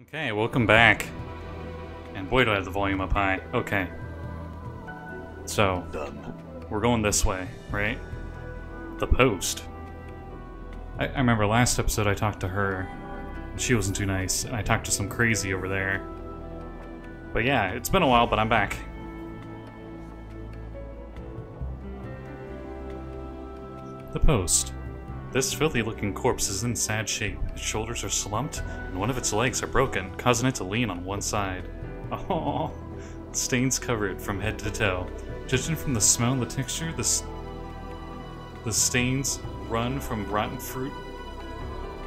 Okay, welcome back. And boy, do I have the volume up high. Okay. So, we're going this way, right? The post. I remember last episode I talked to her. She wasn't too nice, and I talked to some crazy over there. But yeah, it's been a while, but I'm back. The post. This filthy-looking corpse is in sad shape. Its shoulders are slumped, and one of its legs are broken, causing it to lean on one side. Oh, stains cover it from head to toe. Judging from the smell and the texture, the stains run from rotten fruit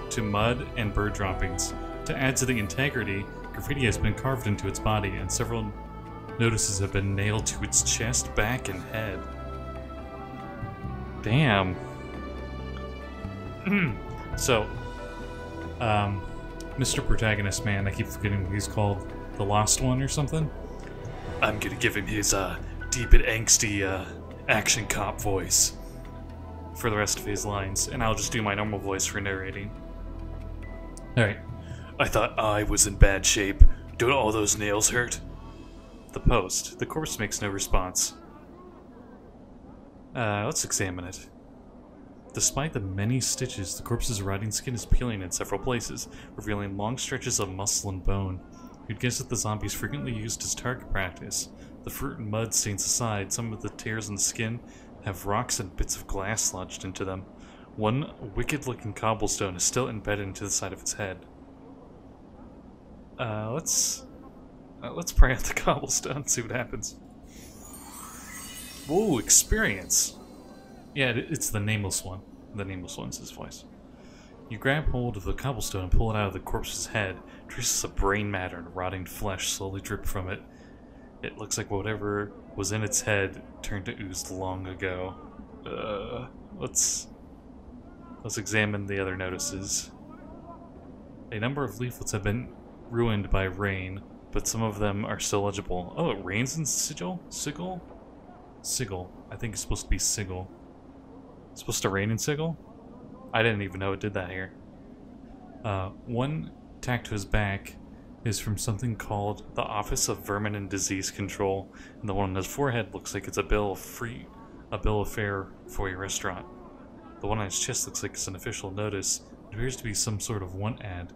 to mud and bird droppings. To add to the integrity, graffiti has been carved into its body, and several notices have been nailed to its chest, back, and head. Damn. So, Mr. Protagonist Man, I keep forgetting what he's called, the Lost One or something? I'm gonna give him his, deep and angsty, action cop voice for the rest of his lines, and I'll just do my normal voice for narrating. Alright. I thought I was in bad shape. Don't all those nails hurt? The post. The corpse makes no response. Let's examine it. Despite the many stitches, the corpse's rotting skin is peeling in several places, revealing long stretches of muscle and bone. You'd guess that the zombies frequently used as target practice. The fruit and mud stains aside, some of the tears in the skin have rocks and bits of glass lodged into them. One wicked-looking cobblestone is still embedded into the side of its head. Let's pry out the cobblestone and see what happens. Whoa, experience! Yeah, it's the nameless one. The nameless one's his voice. You grab hold of the cobblestone and pull it out of the corpse's head. Traces of brain matter and rotting flesh slowly drip from it. It looks like whatever was in its head turned to ooze long ago. Let's examine the other notices. A number of leaflets have been ruined by rain, but some of them are still legible. Oh, it rains in Sigil? Sigil? Sigil. I think it's supposed to be Sigil. It's supposed to rain in Sigil? I didn't even know it did that here. One tacked to his back is from something called the Office of Vermin and Disease Control, and the one on his forehead looks like it's a bill of fare for a restaurant. The one on his chest looks like it's an official notice. It appears to be some sort of want ad.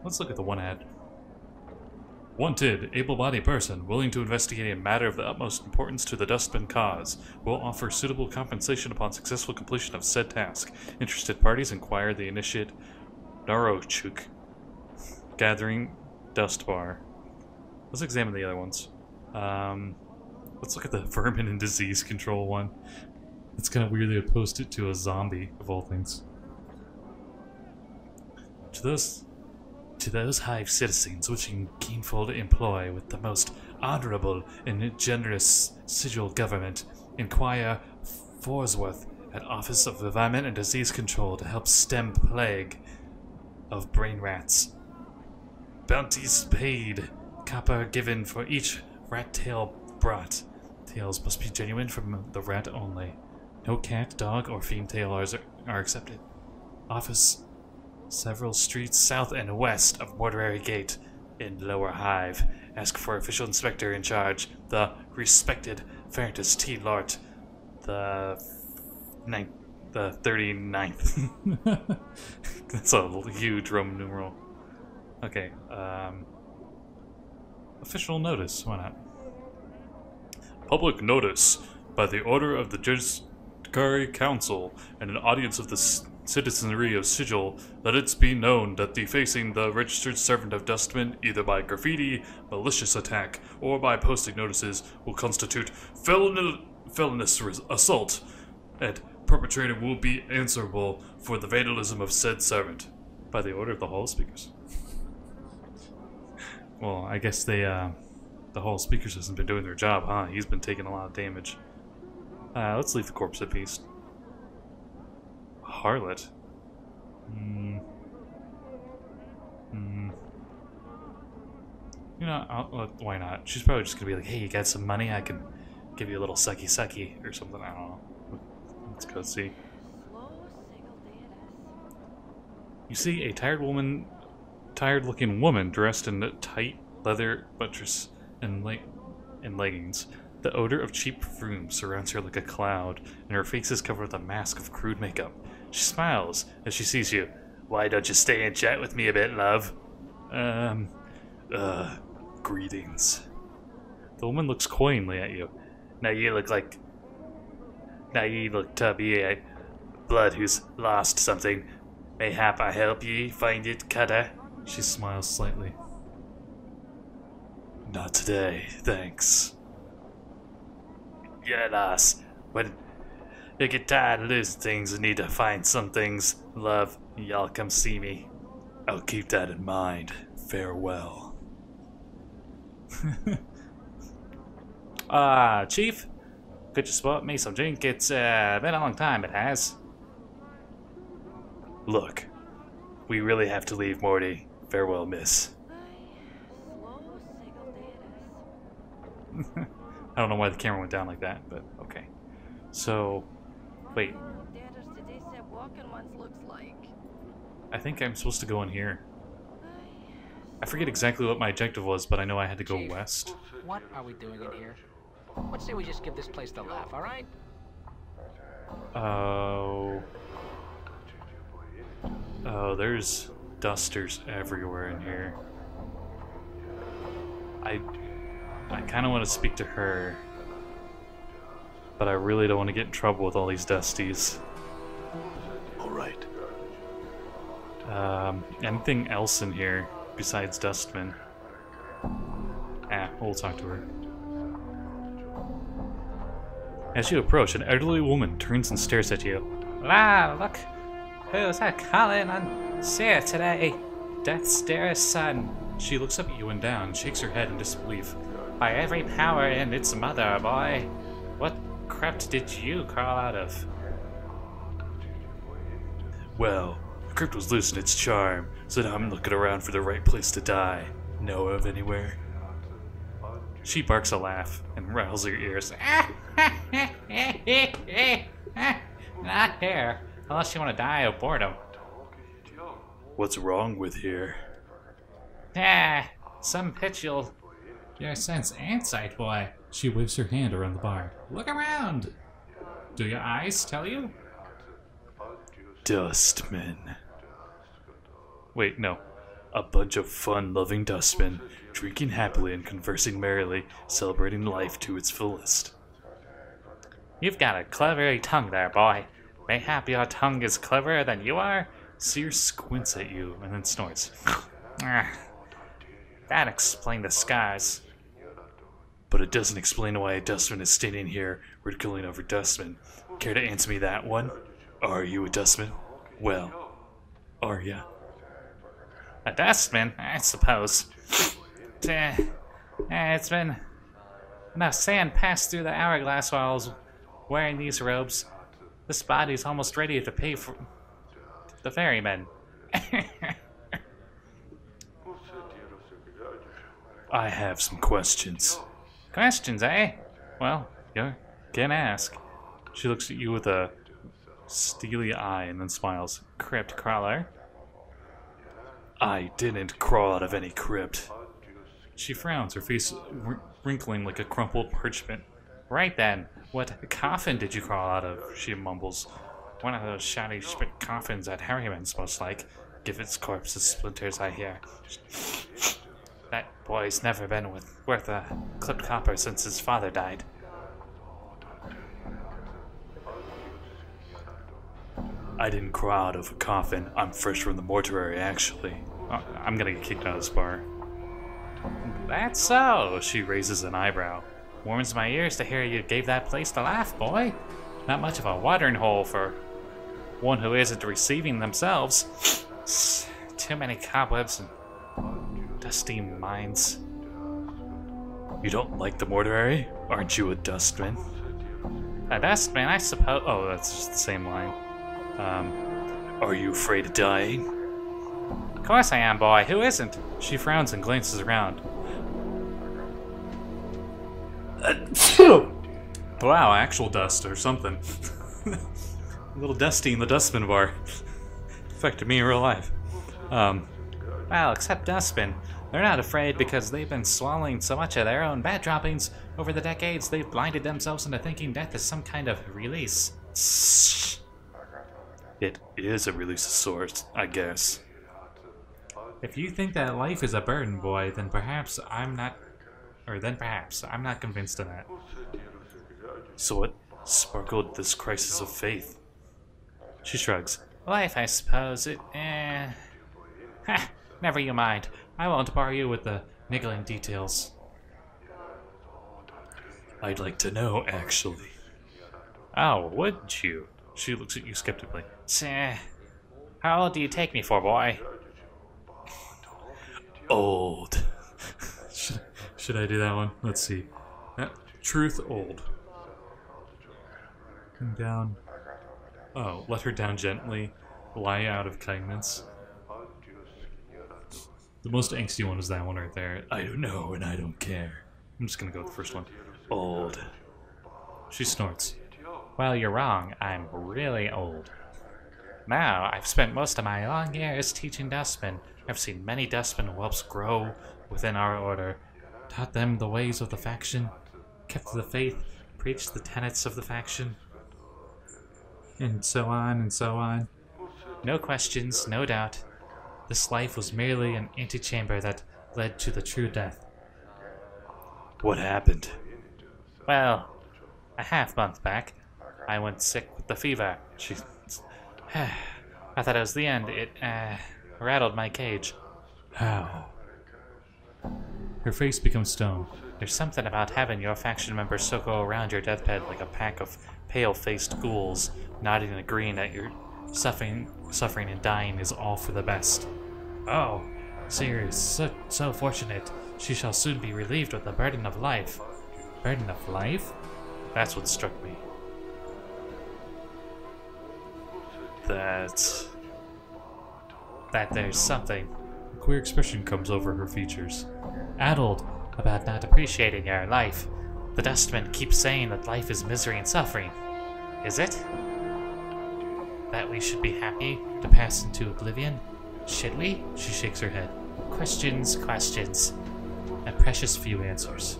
Let's look at the one ad. Wanted, able-bodied person, willing to investigate a matter of the utmost importance to the dustbin cause. Will offer suitable compensation upon successful completion of said task. Interested parties inquire the initiate Narochuk. Gathering Dust Bar. Let's examine the other ones. Let's look at the Vermin and Disease Control one. It's kind of weird they would post it to a zombie, of all things. To those Hive citizens wishing gainful employ with the most honorable and generous Sigil government, inquire Forsworth at Office of Vermin and Disease Control to help stem plague of brain rats. Bounties paid. Copper given for each rat tail brought. Tails must be genuine from the rat only. No cat, dog, or fiend tailors are accepted. Office several streets south and west of Mortuary Gate in Lower Hive. Ask for official inspector in charge, the respected Ferritus T. Lort, the 39th. That's a huge Roman numeral. Okay, official notice, why not? Public notice by the order of the Judiciary Council and an audience of the citizenry of Sigil, let it be known that defacing the registered servant of Dustman, either by graffiti, malicious attack, or by posting notices, will constitute felonious assault, and perpetrator will be answerable for the vandalism of said servant. By the order of the hall speakers. Well, I guess the hall speakers hasn't been doing their job, huh? He's been taking a lot of damage. Let's leave the corpse at peace. Harlot? You know, why not? She's probably just gonna be like, hey, you got some money? I can give you a little sucky or something. I don't know. Let's go see. You see a tired woman tired-looking woman dressed in a tight leather buttress and leggings. The odor of cheap perfume surrounds her like a cloud, and her face is covered with a mask of crude makeup. She smiles as she sees you. Why don't you stay and chat with me a bit, love? Greetings. The woman looks coyly at you. Now you look to be a blood who's lost something. Mayhap I help ye find it, Cutter? She smiles slightly. Not today, thanks. Yeah, lass. When you get tired of losing things and need to find some things, love, y'all come see me. I'll keep that in mind. Farewell. Chief? Could you spot me some drink? It's been a long time, it has. Look, we really have to leave, Morty. Farewell, miss. I don't know why the camera went down like that, but okay. So, wait. I think I'm supposed to go in here. I forget exactly what my objective was, but I know I had to go west. What are we doing in here? Let's say we just give this place the laugh, alright? Oh, there's dusters everywhere in here. I kind of want to speak to her, but I really don't want to get in trouble with all these dusties. Alright. Anything else in here besides Dustman? We'll talk to her. As you approach, an elderly woman turns and stares at you. Wow, look who's calling on Sarah today. Death's dearest son. She looks up at you and down and shakes her head in disbelief. By every power in its mother, boy. What crypt did you crawl out of? Well, the crypt was losing its charm, so now I'm looking around for the right place to die. Know of anywhere? She barks a laugh and rattles her ears. Not here, unless you want to die of boredom. What's wrong with here? Some pitch you'll... Your sense and sight, boy. She waves her hand around the bar. Look around! Do your eyes tell you? Dustmen. Wait, no. A bunch of fun-loving dustmen, drinking happily and conversing merrily, celebrating life to its fullest. You've got a clever tongue there, boy. Mayhap your tongue is cleverer than you are? Seer squints at you and then snorts. That explains the scars. But it doesn't explain why a dustman is standing here ridiculing over dustmen. Care to answer me that one? Are you a dustman? Well, are ya? A dustman, I suppose. It's been enough sand passed through the hourglass while I was wearing these robes. This body's almost ready to pay for the ferryman. I have some questions. Questions, eh? Well, you can ask. She looks at you with a steely eye and then smiles. Crypt crawler. I didn't crawl out of any crypt. She frowns, her face wrinkling like a crumpled parchment. Right then, what coffin did you crawl out of? She mumbles. One of those shoddy spit coffins that Harryman's most like. Give its corpse the splinters, I hear. That boy's never been worth a clipped copper since his father died. I didn't crawl out of a coffin. I'm fresh from the mortuary, actually. I'm gonna get kicked out of this bar. That's so. She raises an eyebrow. Warms my ears to hear you gave that place the laugh, boy. Not much of a watering hole for one who isn't receiving themselves. Too many cobwebs and dusty minds. You don't like the mortuary? Aren't you a dustman? A dustman, I suppose. Oh, that's just the same line. Are you afraid of dying? Of course I am, boy. Who isn't? She frowns and glances around. Wow, actual dust or something. A little dusty in the dustbin bar. Affected me in real life. Well, except Dustman. They're not afraid because they've been swallowing so much of their own bad droppings. Over the decades, they've blinded themselves into thinking death is some kind of release. It is a release of sorts, I guess. If you think that life is a burden, boy, then perhaps I'm not convinced of that. So what sparkled this crisis of faith? She shrugs. Life, I suppose. Ha! Never you mind. I won't bore you with the niggling details. I'd like to know, actually. Oh, would you? She looks at you skeptically. How old do you take me for, boy? Old. Should I do that one? Let's see. Truth old. Come down. Oh, let her down gently. Lie out of kindness. The most angsty one is that one right there. I don't know and I don't care. I'm just gonna go with the first one. Old. She snorts. Well, you're wrong. I'm really old. Now, I've spent most of my long years teaching dustmen. I've seen many dustmen whelps grow within our order, taught them the ways of the faction, kept the faith, preached the tenets of the faction, and so on and so on. No questions, no doubt. This life was merely an antechamber that led to the true death. What happened? Well, a half-month back, I went sick with the fever. I thought it was the end. It, rattled my cage. How? Her face becomes stone. There's something about having your faction members circle around your deathbed like a pack of pale-faced ghouls, nodding and agreeing that your suffering and dying is all for the best. Oh, Siri is so fortunate. She shall soon be relieved of the burden of life. Burden of life? That's what struck me. That there's something. A queer expression comes over her features. Addled about not appreciating your life. The dustman keeps saying that life is misery and suffering. Is it? That we should be happy to pass into oblivion? Should we? She shakes her head. Questions, questions. A precious few answers.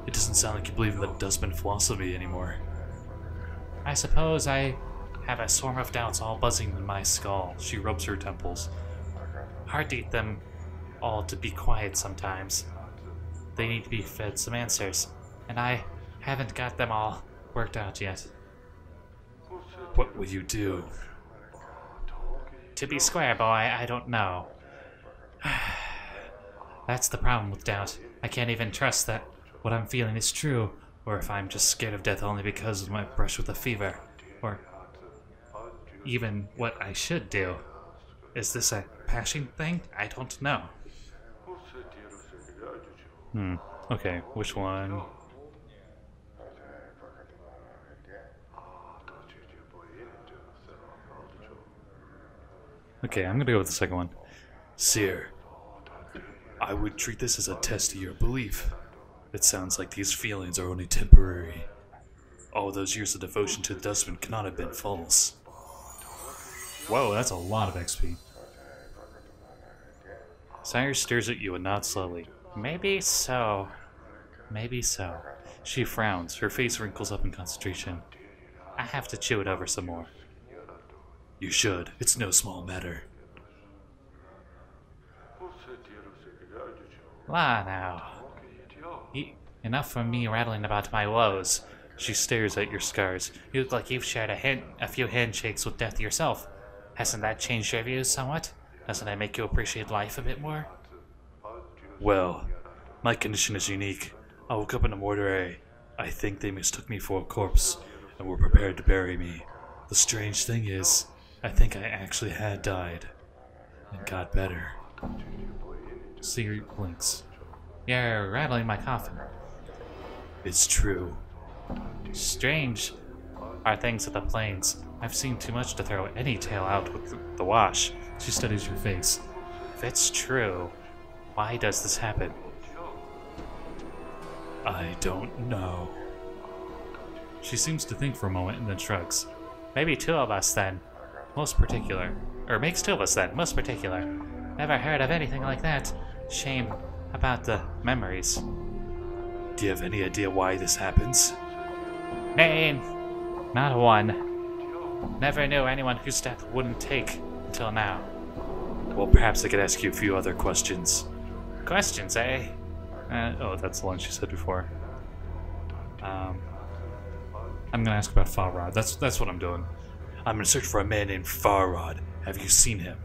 It doesn't sound like you believe in the dustman philosophy anymore. I suppose I have a swarm of doubts all buzzing in my skull. She rubs her temples. Hard to get them all to be quiet sometimes. They need to be fed some answers, and I haven't got them all worked out yet. What will you do? To be square, boy, I don't know. That's the problem with doubt. I can't even trust that what I'm feeling is true, or if I'm just scared of death only because of my brush with a fever, or even what I should do. Is this a passion thing? I don't know. Okay, which one? Okay, I'm gonna go with the second one. Seer, I would treat this as a test of your belief. It sounds like these feelings are only temporary. All those years of devotion to the dustman cannot have been false. Whoa, that's a lot of XP. Sire stares at you and nods slowly. Maybe so. Maybe so. She frowns, her face wrinkles up in concentration. I have to chew it over some more. You should. It's no small matter. La now. Enough from me rattling about my woes. She stares at your scars. You look like you've shared a few handshakes with death yourself. Hasn't that changed your views somewhat? Doesn't that make you appreciate life a bit more? Well, my condition is unique. I woke up in a mortuary. I think they mistook me for a corpse and were prepared to bury me. The strange thing is, I think I actually had died and got better. Siri blinks. You're rattling my coffin. It's true. Strange are things of the plains. I've seen too much to throw any tale out with the wash. She studies your face. If it's true, why does this happen? I don't know. She seems to think for a moment and then shrugs. Maybe two of us then. Most particular. Or makes two of us then, most particular. Never heard of anything like that. Shame about the memories. Do you have any idea why this happens? Name! Not one. Never knew anyone whose death wouldn't take until now. Well, perhaps I could ask you a few other questions. Questions, eh? Oh, that's the one she said before. I'm gonna ask about Farrod. That's what I'm doing. I'm gonna search for a man named Farrod. Have you seen him?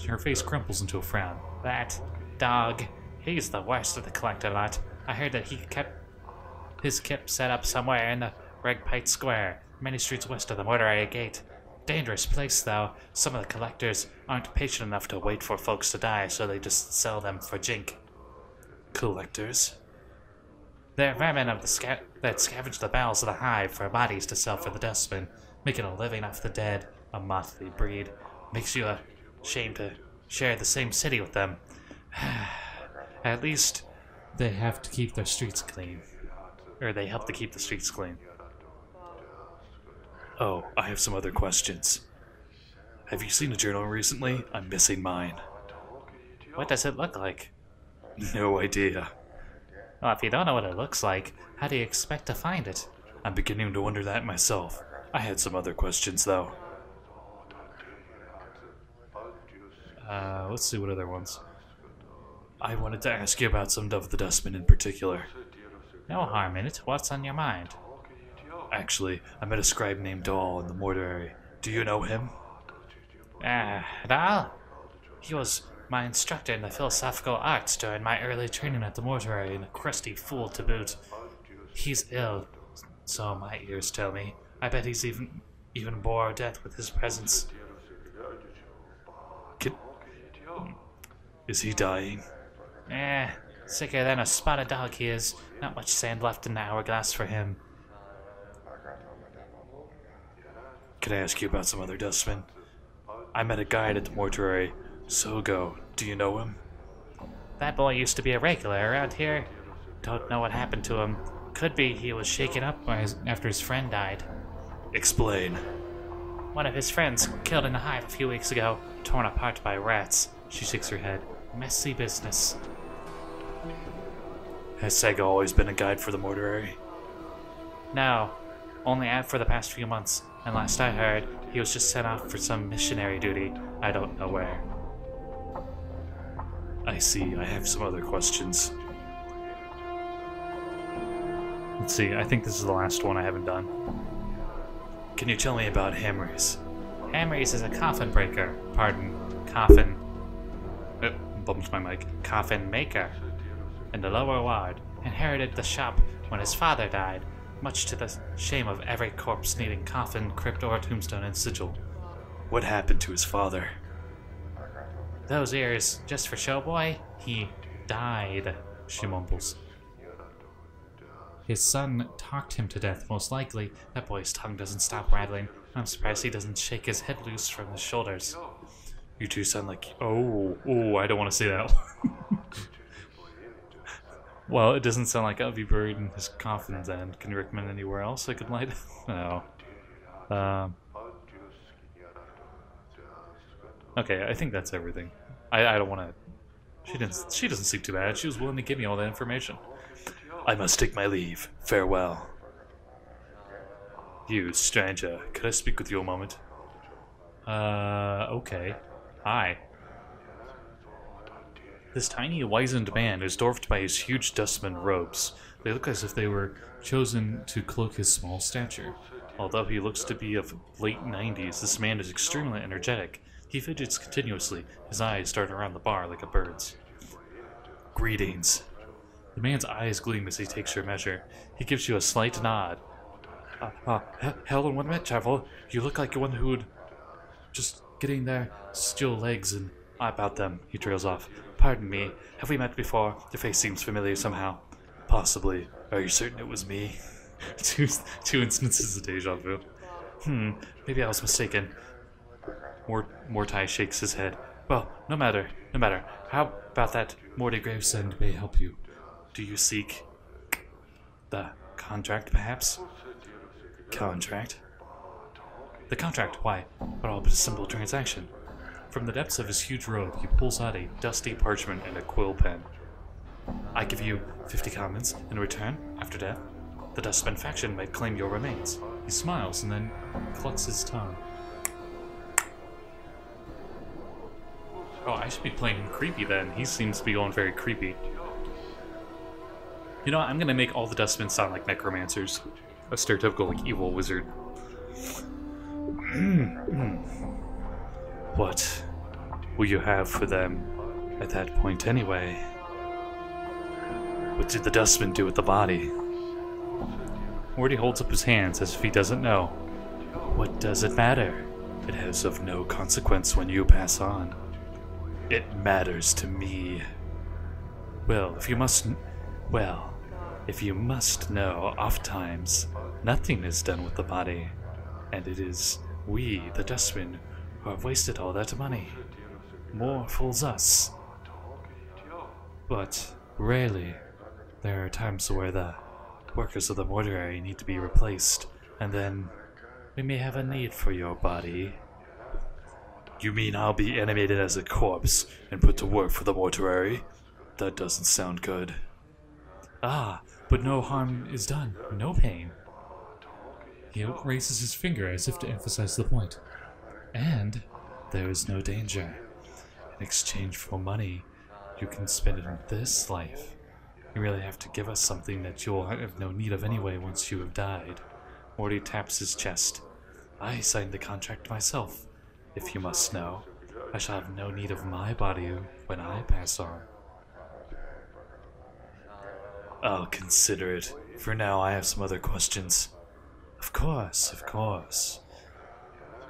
Her face crumples into a frown. That dog. He's the worst of the collector lot. I heard that he kept his kip set up somewhere in the Regpite Square, many streets west of the Mortuary Gate. Dangerous place, though. Some of the collectors aren't patient enough to wait for folks to die, so they just sell them for jink. Collectors? They're vermin of the that scavenge the bowels of the Hive for bodies to sell for the dustbin, making a living off the dead, a motley breed. Makes you ashamed to share the same city with them. At least They have to keep their streets clean. or they help to keep the streets clean. Oh, I have some other questions. Have you seen a journal recently? I'm missing mine. What does it look like? No idea. Well, if you don't know what it looks like, how do you expect to find it? I'm beginning to wonder that myself. I had some other questions, though. Let's see what other ones. I wanted to ask you about some of the dustmen in particular. No harm in it. What's on your mind? Actually, I met a scribe named Dahl in the mortuary. Do you know him? Dal? He was my instructor in the philosophical arts during my early training at the mortuary, and a crusty fool to boot. He's ill, so my ears tell me. I bet he's even bore death with his presence. Is he dying? Sicker than a spotted dog he is. Not much sand left in the hourglass for him. Can I ask you about some other dustmen? I met a guide at the mortuary, Sogo. Do you know him? That boy used to be a regular around here. Don't know what happened to him. Could be he was shaken up after his friend died. Explain. One of his friends killed in the Hive a few weeks ago, torn apart by rats. She shakes her head. Messy business. Has Sega always been a guide for the mortuary? No, only out for the past few months, and last I heard, he was just sent off for some missionary duty. I don't know where. I see. I have some other questions. Let's see. I think this is the last one I haven't done. Can you tell me about Hammer's? Hammer's is a coffin breaker. Pardon, coffin. Bumped my mic. Coffin maker. In the lower ward, inherited the shop when his father died, much to the shame of every corpse needing coffin, crypt, or tombstone and sigil. What happened to his father? Those ears, just for show, boy, he died. She mumbles. His son talked him to death, most likely. That boy's tongue doesn't stop rattling. I'm surprised he doesn't shake his head loose from his shoulders. You two sound like... Oh, I don't want to say that. Well, it doesn't sound like I'll be buried in his coffin then. Can you recommend anywhere else I could light? No. Okay, I think that's everything. I don't want to... She doesn't seem too bad. She was willing to give me all that information. I must take my leave. Farewell. You, stranger, could I speak with you a moment? Okay. Hi. This tiny, wizened man is dwarfed by his huge dustman robes. They look as if they were chosen to cloak his small stature. Although he looks to be of late 90s, this man is extremely energetic. He fidgets continuously, his eyes dart around the bar like a bird's. Greetings. The man's eyes gleam as he takes your measure. He gives you a slight nod. Hell and one minute, travel. You look like one who would just getting there, still legs and about them. He trails off. Pardon me, have we met before? Your face seems familiar somehow. Possibly. Are you certain it was me? two instances of deja vu. Maybe I was mistaken. Mortai shakes his head. Well, no matter. How about that Morty Gravesend may help you? Do you seek the contract, perhaps? contract? The contract, why? But all but a simple transaction. From the depths of his huge robe, he pulls out a dusty parchment and a quill pen. I give you 50 commons in return, after death. The Dustman faction might claim your remains. He smiles and then clucks his tongue. Oh, I should be playing him creepy then. He seems to be going very creepy. You know what? I'm gonna make all the Dustmen sound like necromancers. A stereotypical, like, evil wizard. What will you have for them at that point anyway? What did the Dustman do with the body? Morty holds up his hands as if he doesn't know. What does it matter? It has of no consequence when you pass on. It matters to me. Well, if you must know, oftentimes nothing is done with the body, and it is we, the Dustmen, who have wasted all that money. More fools us. But rarely, there are times where the workers of the mortuary need to be replaced, and then we may have a need for your body. You mean I'll be animated as a corpse and put to work for the mortuary? That doesn't sound good. Ah, but no harm is done, no pain. He raises his finger as if to emphasize the point. And there is no danger. In exchange for money, you can spend it in this life. You really have to give us something that you'll have no need of anyway once you have died. Morty taps his chest. I signed the contract myself. If you must know, I shall have no need of my body when I pass on. I'll consider it. For now, I have some other questions. Of course, of course.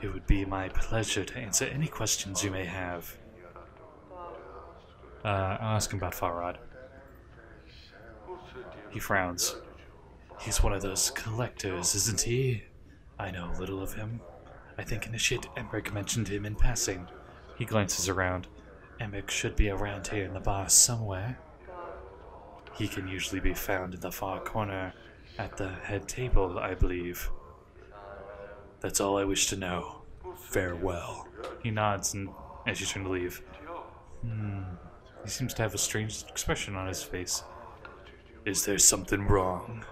It would be my pleasure to answer any questions you may have. I'll ask him about Farad. He frowns. He's one of those collectors, isn't he? I know little of him. I think Initiate Emmerich mentioned him in passing. He glances around. Emmerich should be around here in the bar somewhere. He can usually be found in the far corner at the head table, I believe. That's all I wish to know. Farewell. He nods and as you turn to leave. He seems to have a strange expression on his face. Is there something wrong?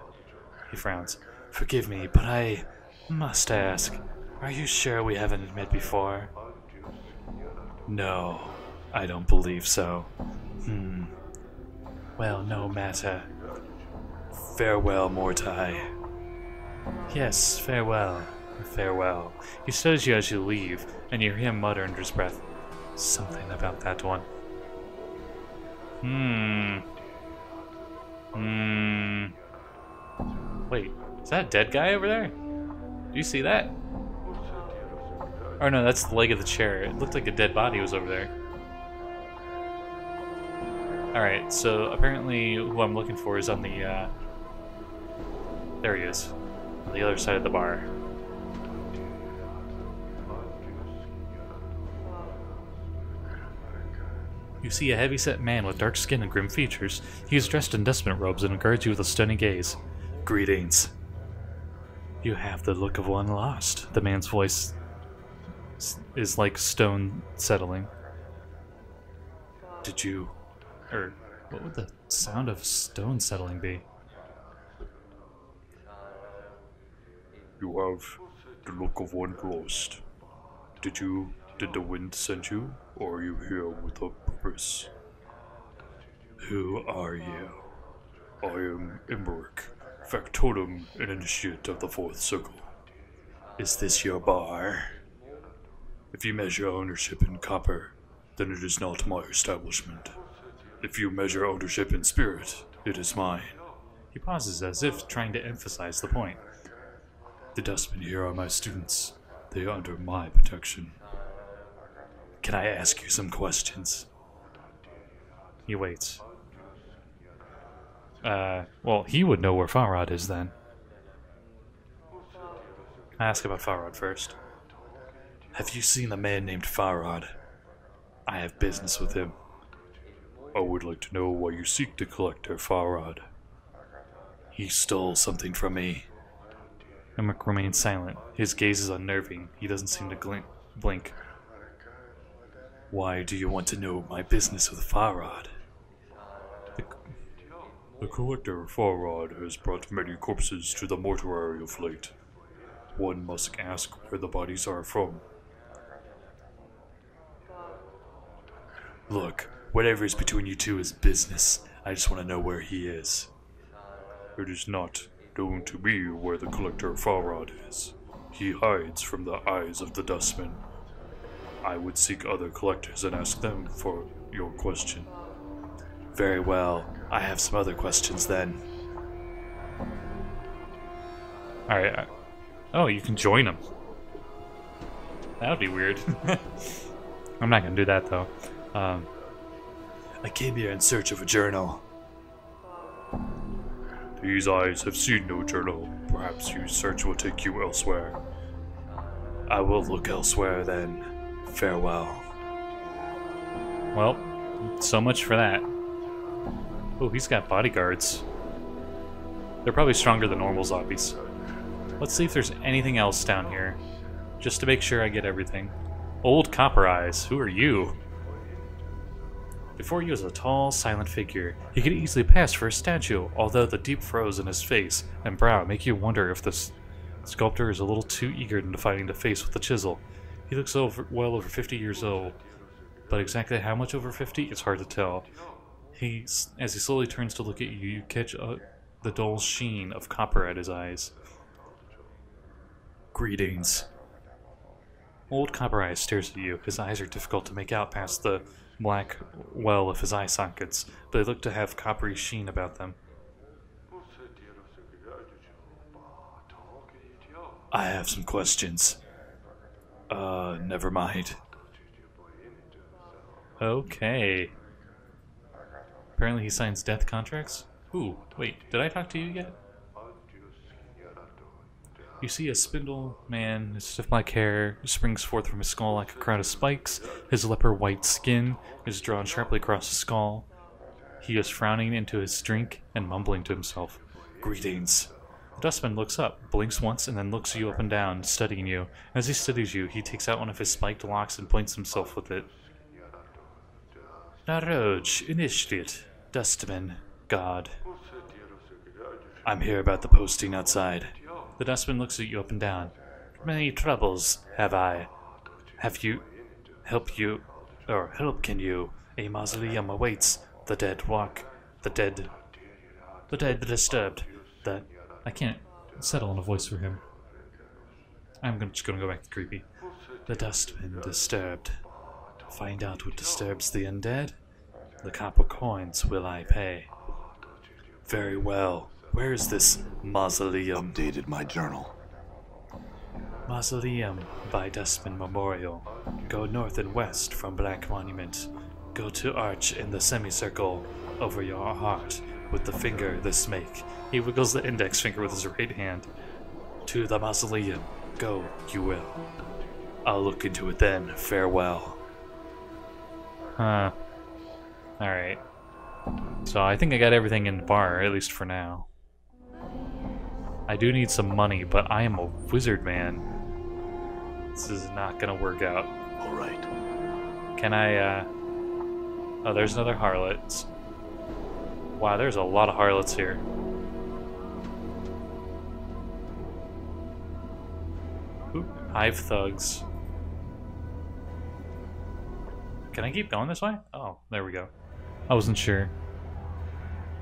He frowns. Forgive me, but I must ask, are you sure we haven't met before? No, I don't believe so. Well, no matter. Farewell, Mortai. Yes, farewell. Farewell. He says you as you leave, and you hear him mutter under his breath. Something about that one. Wait, is that a dead guy over there? Do you see that? Or no, that's the leg of the chair. It looked like a dead body was over there. Alright, so apparently who I'm looking for is on the, there he is. On the other side of the bar. You see a heavy-set man with dark skin and grim features. He is dressed in dustman robes and regards you with a stunning gaze. Greetings. You have the look of one lost. The man's voice is like stone settling. Did you... Or, what would the sound of stone settling be? You have the look of one lost. Did the wind send you, or are you here with a purpose? Who are you? I am Emmerich, factotum and initiate of the Fourth Circle. Is this your bar? If you measure ownership in copper, then it is not my establishment. If you measure ownership in spirit, it is mine. He pauses as if trying to emphasize the point. The dustmen here are my students. They are under my protection. Can I ask you some questions? He waits. Well, he would know where Farad is then. I ask about Farad first. Have you seen a man named Farad? I have business with him. I would like to know why you seek to collect their Farad. He stole something from me. Emmerich remains silent. His gaze is unnerving. He doesn't seem to blink. Why do you want to know my business with Farad? The collector Farad has brought many corpses to the mortuary of late. One must ask where the bodies are from. Look, whatever is between you two is business. I just want to know where he is. It is not known to me where the collector Farad is. He hides from the eyes of the dustman. I would seek other collectors and ask them for your question. Very well. I have some other questions then. Alright. Oh, you can join them. That would be weird. I'm not gonna do that though. I came here in search of a journal. These eyes have seen no journal. Perhaps your search will take you elsewhere. I will look elsewhere then. Farewell. Well, so much for that. Oh, he's got bodyguards. They're probably stronger than normal zombies. Let's see if there's anything else down here. Just to make sure I get everything. Old Copper Eyes, who are you? Before you is a tall, silent figure. He could easily pass for a statue, although the deep furrows in his face and brow make you wonder if this sculptor is a little too eager in defining the face with the chisel. He looks well over 50 years old, but exactly how much over 50, it's hard to tell. As he slowly turns to look at you, you catch the dull sheen of copper at his eyes. Greetings. Old Copper Eyes stares at you. His eyes are difficult to make out past the black well of his eye sockets, but they look to have coppery sheen about them. I have some questions. Never mind. Okay. Apparently he signs death contracts? Ooh, wait, did I talk to you yet? You see a spindle man, his stiff black hair springs forth from his skull like a crown of spikes. His leper white skin is drawn sharply across his skull. He is frowning into his drink and mumbling to himself. Greetings. The dustman looks up, blinks once, and then looks you up and down, studying you. As he studies you, he takes out one of his spiked locks and points himself with it. Naroj, Inishtit, Dustman, God. I'm here about the posting outside. The dustman looks at you up and down. Many troubles have I. Have you... help can you? A mausoleum awaits. The dead walk. The dead disturbed. I can't settle on a voice for him. Just gonna go back to creepy. The dustman disturbed. Find out what disturbs the undead? The copper coins will I pay. Very well. Where is this mausoleum? Updated my journal. Mausoleum by Dustman Memorial. Go north and west from Black Monument. Go to arch in the semicircle over your heart with the finger this make. He wiggles the index finger with his right hand. To the mausoleum. Go, you will. I'll look into it then. Farewell. Huh. Alright. So I think I got everything in the bar, at least for now. I do need some money, but I am a wizard man. This is not gonna work out. Alright. Can I, Oh, there's another harlot. Wow, there's a lot of harlots here. Ooh, Hive thugs. Can I keep going this way? Oh, there we go. I wasn't sure.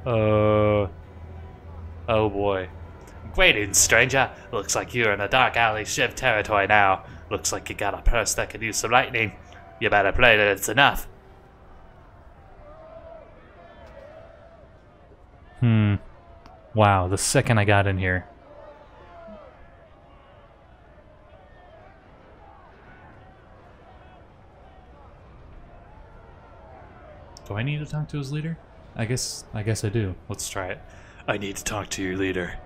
Oh boy. Greetings, stranger. Looks like you're in a dark alley shift territory now. Looks like you got a purse that could use some lightning. You better pray that it's enough. Wow, the second I got in here. Do I need to talk to his leader? I guess I do. Let's try it. I need to talk to your leader.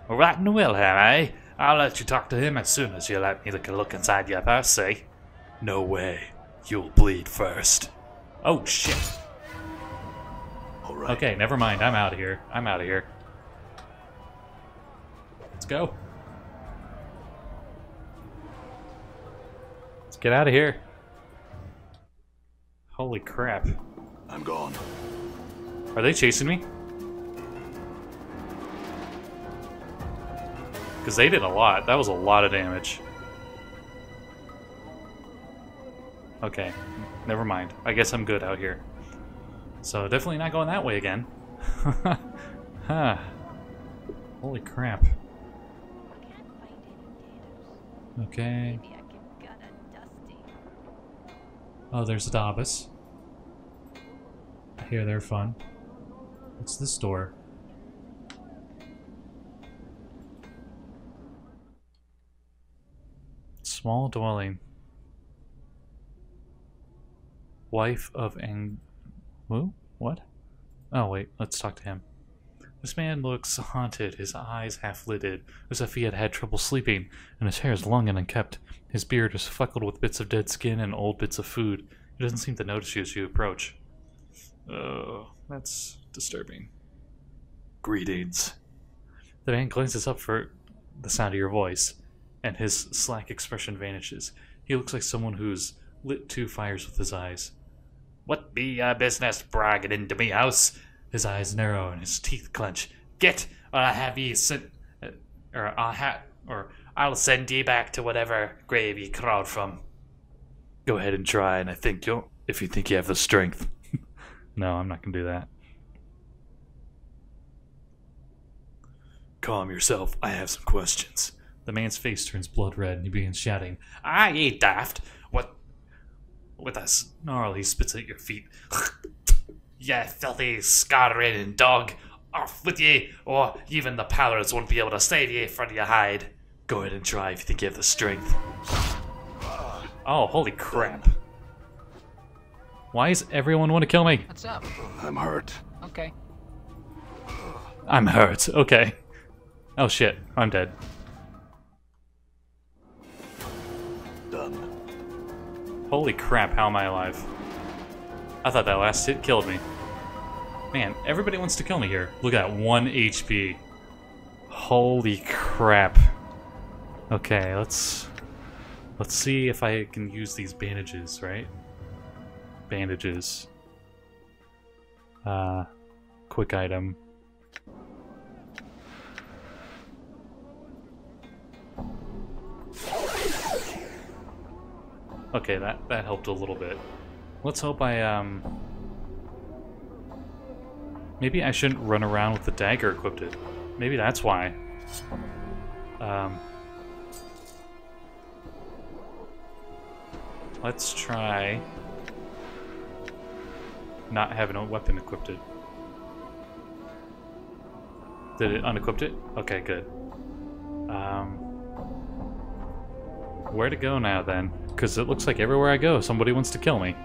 Right in the will, eh? I'll let you talk to him as soon as you let me look inside your purse, see? No way. You'll bleed first. Oh, shit. Alright. Okay, never mind. I'm out of here. I'm out of here. Let's go. Let's get out of here. Holy crap. I'm gone. Are they chasing me? Because they did a lot. That was a lot of damage. Okay, never mind. I guess I'm good out here. So definitely not going that way again. Huh. Holy crap. Okay. Oh, there's a Dabus. I hear they're fun. What's this door? Small dwelling. Wife of Who? What? Oh wait, let's talk to him. This man looks haunted, his eyes half-lidded, as if he had had trouble sleeping, and his hair is long and unkempt. His beard is fleckled with bits of dead skin and old bits of food. He doesn't seem to notice you as you approach. Oh, that's disturbing. Greetings. The man glances up for the sound of your voice, and his slack expression vanishes. He looks like someone who's lit two fires with his eyes. What be your business bragging into me house? His eyes narrow and his teeth clench. Get, or I'll have ye sent, or I'll send ye back to whatever grave ye crawled from. Go ahead and try, and I think you'll, if you think you have the strength. No, I'm not gonna do that. Calm yourself. I have some questions. The man's face turns blood red, and he begins shouting, "Ah, ye daft! What?" With a snarl, he spits at your feet. "Ya filthy, scar-ridden dog! Off with ye, or even the powers won't be able to save ye from your hide. Go ahead and try if you think you have the strength." Oh, holy crap. Why does everyone want to kill me? What's up? I'm hurt. Okay. I'm hurt. Okay. Oh shit, I'm dead. Done. Holy crap, how am I alive? I thought that last hit killed me. Man, everybody wants to kill me here. Look at that, 1 HP. Holy crap. Okay, let's see if I can use these bandages, right? Bandages. Quick item. Okay, that helped a little bit. Let's hope I, maybe I shouldn't run around with the dagger equipped. Maybe that's why. Let's try not having a weapon equipped. Did it unequip it? Okay, good. Where to go now then? Because it looks like everywhere I go, somebody wants to kill me.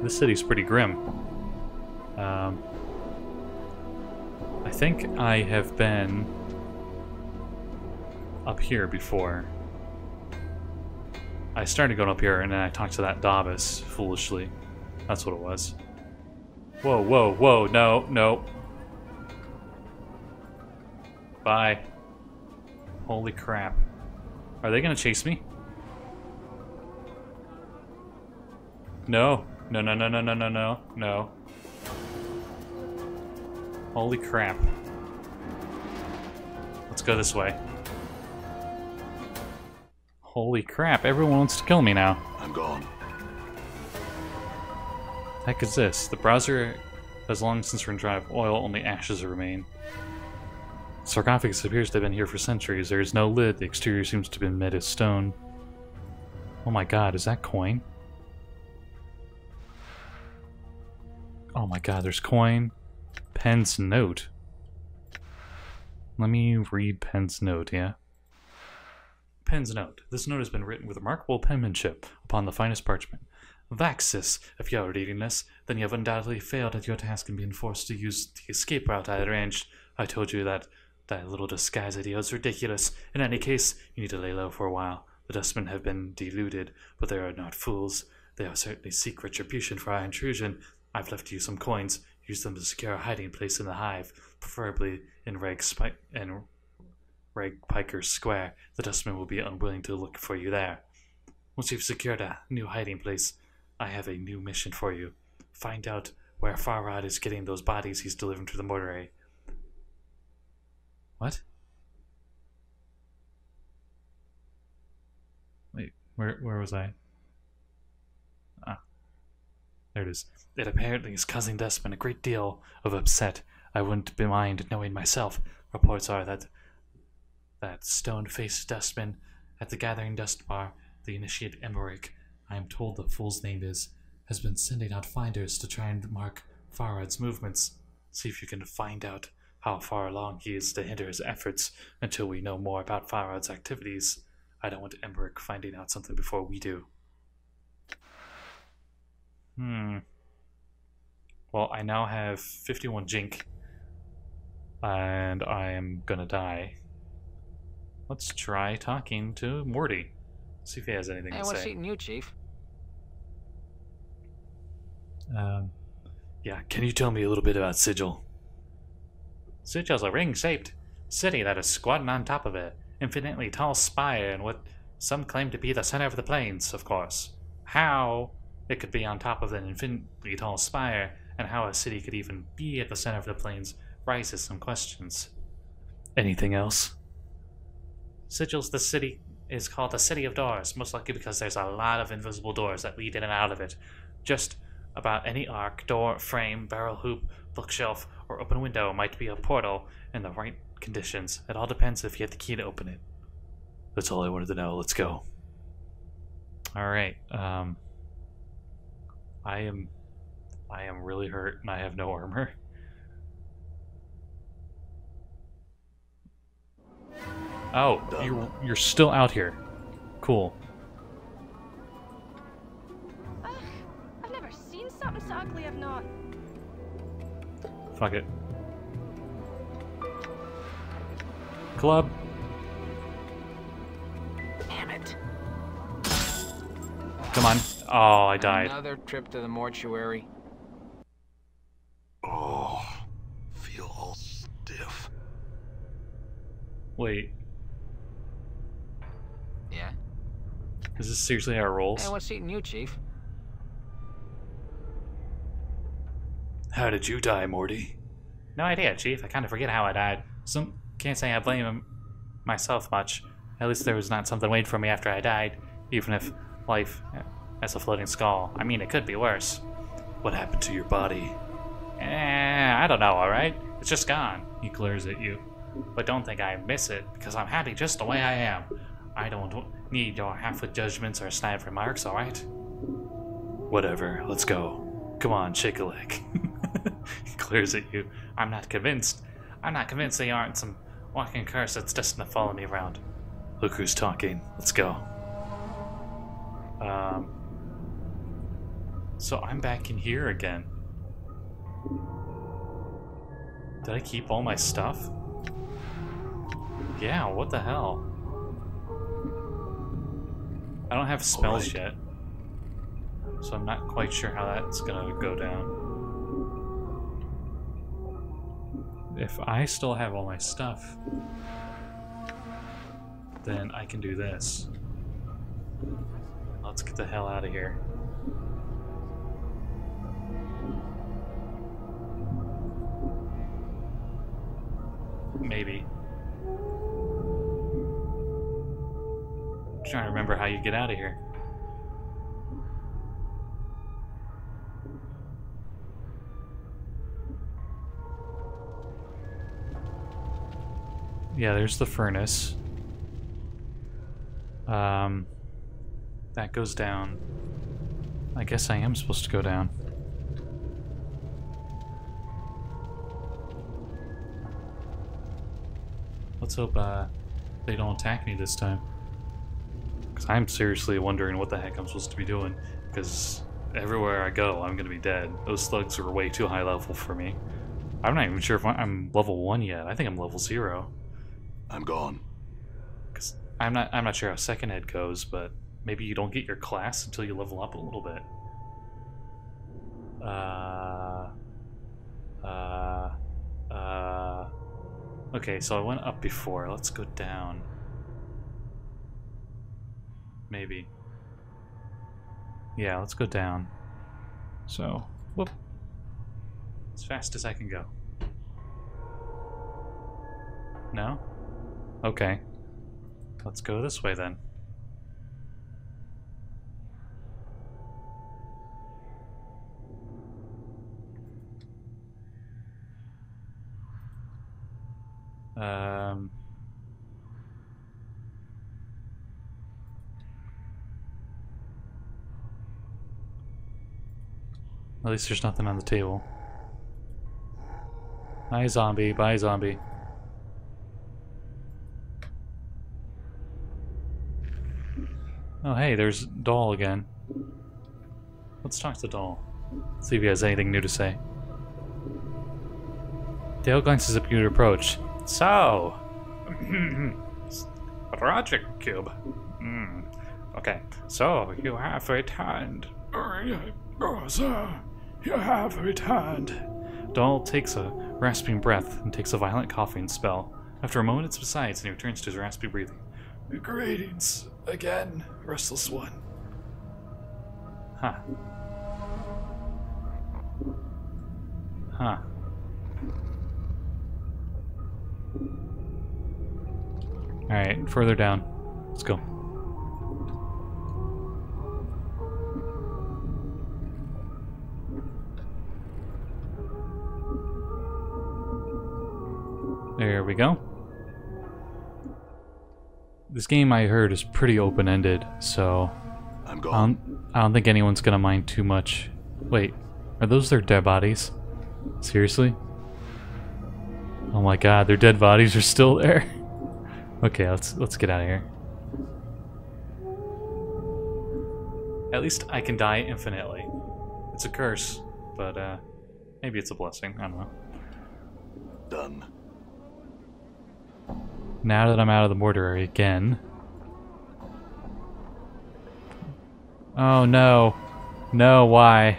This city's pretty grim. I think I have been up here before. I started going up here and then I talked to that Dabus foolishly. That's what it was. Whoa, whoa, whoa, no, no. Bye. Holy crap. Are they gonna chase me? No. No, no, no, no, no, no, no, no. Holy crap. Let's go this way. Holy crap, everyone wants to kill me now. I'm gone. Heck is this? The browser has long since run dry of oil, only ashes remain. Sarcophagus appears to have been here for centuries. There is no lid. The exterior seems to have been made of stone. Oh my god, is that coin? Oh my god, there's coin. Pen's note. Let me read Pen's note, yeah? Pen's note. This note has been written with remarkable penmanship upon the finest parchment. Vaxis, if you are reading this, then you have undoubtedly failed at your task in being forced to use the escape route I had arranged. I told you that little disguise idea is ridiculous. In any case, you need to lay low for a while. The dustmen have been deluded, but they are not fools. They will certainly seek retribution for our intrusion. I've left you some coins. Use them to secure a hiding place in the Hive, preferably in Reg Piker's Square. The dustmen will be unwilling to look for you there. Once you've secured a new hiding place, I have a new mission for you. Find out where Farad is getting those bodies he's delivering to the mortuary. What? Wait, where was I? Ah, there it is. It apparently is causing Dustman a great deal of upset. I wouldn't mind knowing myself. Reports are that stone-faced Dustman at the Gathering Dust Bar, the initiate Emmerich, I am told the fool's name is, has been sending out finders to try and mark Farad's movements. See if you can find out how far along he is to hinder his efforts until we know more about Farad's activities. I don't want Emmerich finding out something before we do. Well, I now have 51 Jink, and I am gonna die. Let's try talking to Morty. See if he has anything to say. Hey, what's eating you, Chief? Yeah, can you tell me a little bit about Sigil? Sigil's a ring-shaped city that is squatting on top of an infinitely tall spire in what some claim to be the center of the plains, of course. How it could be on top of an infinitely tall spire, and how a city could even be at the center of the plains, raises some questions. Anything else? Sigil's the city is called the City of Doors, most likely because there's a lot of invisible doors that lead in and out of it. Just about any arc, door, frame, barrel hoop, bookshelf, or open window might be a portal in the right conditions. It all depends if you have the key to open it. That's all I wanted to know. Let's go. Alright, I am really hurt and I have no armor. Oh, you're still out here. Cool. Ugh, I've never seen something so ugly. I've not. Fuck it. Club. Damn it. Come on. Oh, I died. Another trip to the mortuary. Oh, feel all stiff. Wait, Yeah? is this seriously how it rolls? Hey, what's eating you, Chief? How did you die, Morty? No idea, Chief. I kind of forget how I died. Can't say I blame myself much. At least there was not something waiting for me after I died, even if life as a floating skull. I mean, it could be worse. What happened to your body? I don't know, alright? It's just gone. He glares at you. But don't think I miss it, because I'm happy just the way I am. I don't need your half-wit judgments or snide remarks, alright? Whatever, let's go. Come on, shake a leg. He glares at you. I'm not convinced. I'm not convinced they aren't some walking curse that's destined to follow me around. Look who's talking. Let's go. So I'm back in here again. Did I keep all my stuff? Yeah, what the hell? I don't have spells yet, so I'm not quite sure how that's gonna go down. If I still have all my stuff, then I can do this. Let's get the hell out of here. Maybe. I'm trying to remember how you get out of here. Yeah, there's the furnace. That goes down. I guess I am supposed to go down. Let's hope they don't attack me this time. Because I'm seriously wondering what the heck I'm supposed to be doing. Because everywhere I go, I'm going to be dead. Those slugs are way too high level for me. I'm not even sure if I'm level 1 yet. I think I'm level 0. I'm gone. Because I'm not sure how second ed goes, but maybe you don't get your class until you level up a little bit. Okay, so I went up before. Let's go down. Maybe. Yeah, let's go down. So, whoop. As fast as I can go. No? Okay. Let's go this way then. At least there's nothing on the table. Bye, zombie. Bye, zombie. Oh, hey, there's Doll again. Let's talk to Doll. See if he has anything new to say. Dale glances up at you to approach. So, Project Cube. Okay, so you have returned. Oh, sir, you have returned. Doll takes a rasping breath and takes a violent coughing spell. After a moment, it subsides and he returns to his raspy breathing. Greetings again, Restless One. Huh. Huh. Alright, further down. Let's go. There we go. This game, I heard, is pretty open-ended, so I'm gone. I don't think anyone's gonna mind too much. Wait, are those their dead bodies? Seriously? Oh my god, their dead bodies are still there. Okay, let's get out of here. At least I can die infinitely. It's a curse, but maybe it's a blessing. I don't know. Done. Now that I'm out of the mortuary again. Oh no. No, why?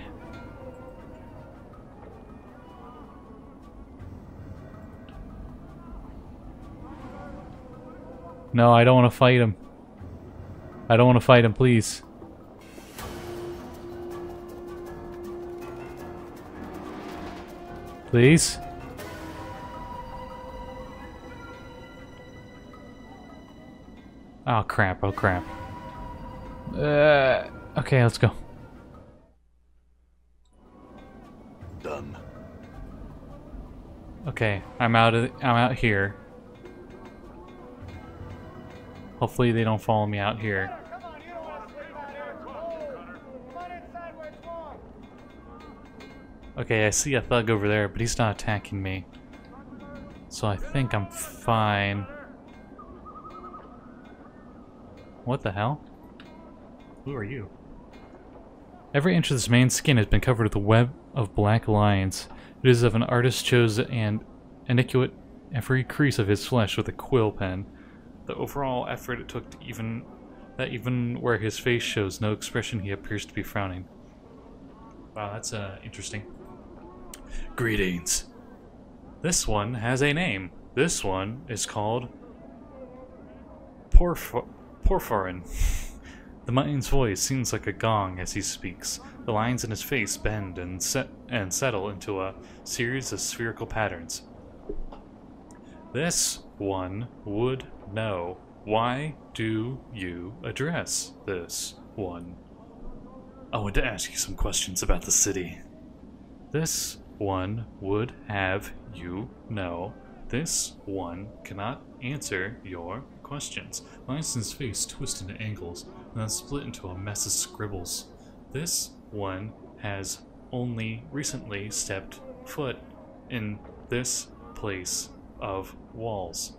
No, I don't want to fight him. I don't want to fight him, please. Please? Oh crap, oh crap. Okay, let's go. Done. Okay, I'm out here. Hopefully they don't follow me out here. Okay, I see a thug over there, but he's not attacking me. So I think I'm fine. What the hell? Who are you? Every inch of this man's skin has been covered with a web of black lines. It is of an artist chose and annihiilate every crease of his flesh with a quill pen. The overall effort it took to even where his face shows no expression, he appears to be frowning. Wow, that's interesting. Greetings. This one has a name. This one is called Porphyrin. The man's voice seems like a gong as he speaks. The lines in his face bend and settle into a series of spherical patterns. This one would know. Why do you address this one? I want to ask you some questions about the city. This one would have you know. This one cannot answer your questions. Lines in his face twist into angles and then split into a mess of scribbles. This one has only recently stepped foot in this place of walls.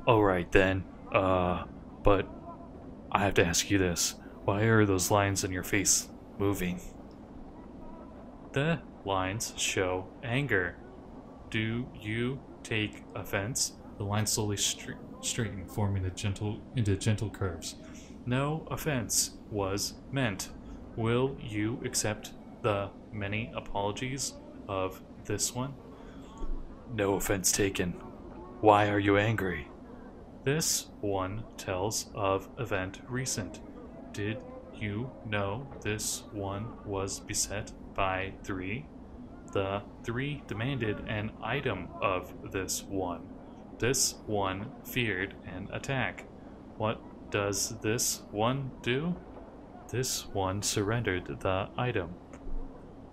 Alright then, but I have to ask you this. Why are those lines in your face moving? The lines show anger. Do you take offense? The lines slowly straighten, forming into gentle curves. No offense was meant. Will you accept the many apologies of this one? No offense taken. Why are you angry? This one tells of event recent. Did you know this one was beset by 3? The 3 demanded an item of this one. This one feared an attack. What does this one do? This one surrendered the item.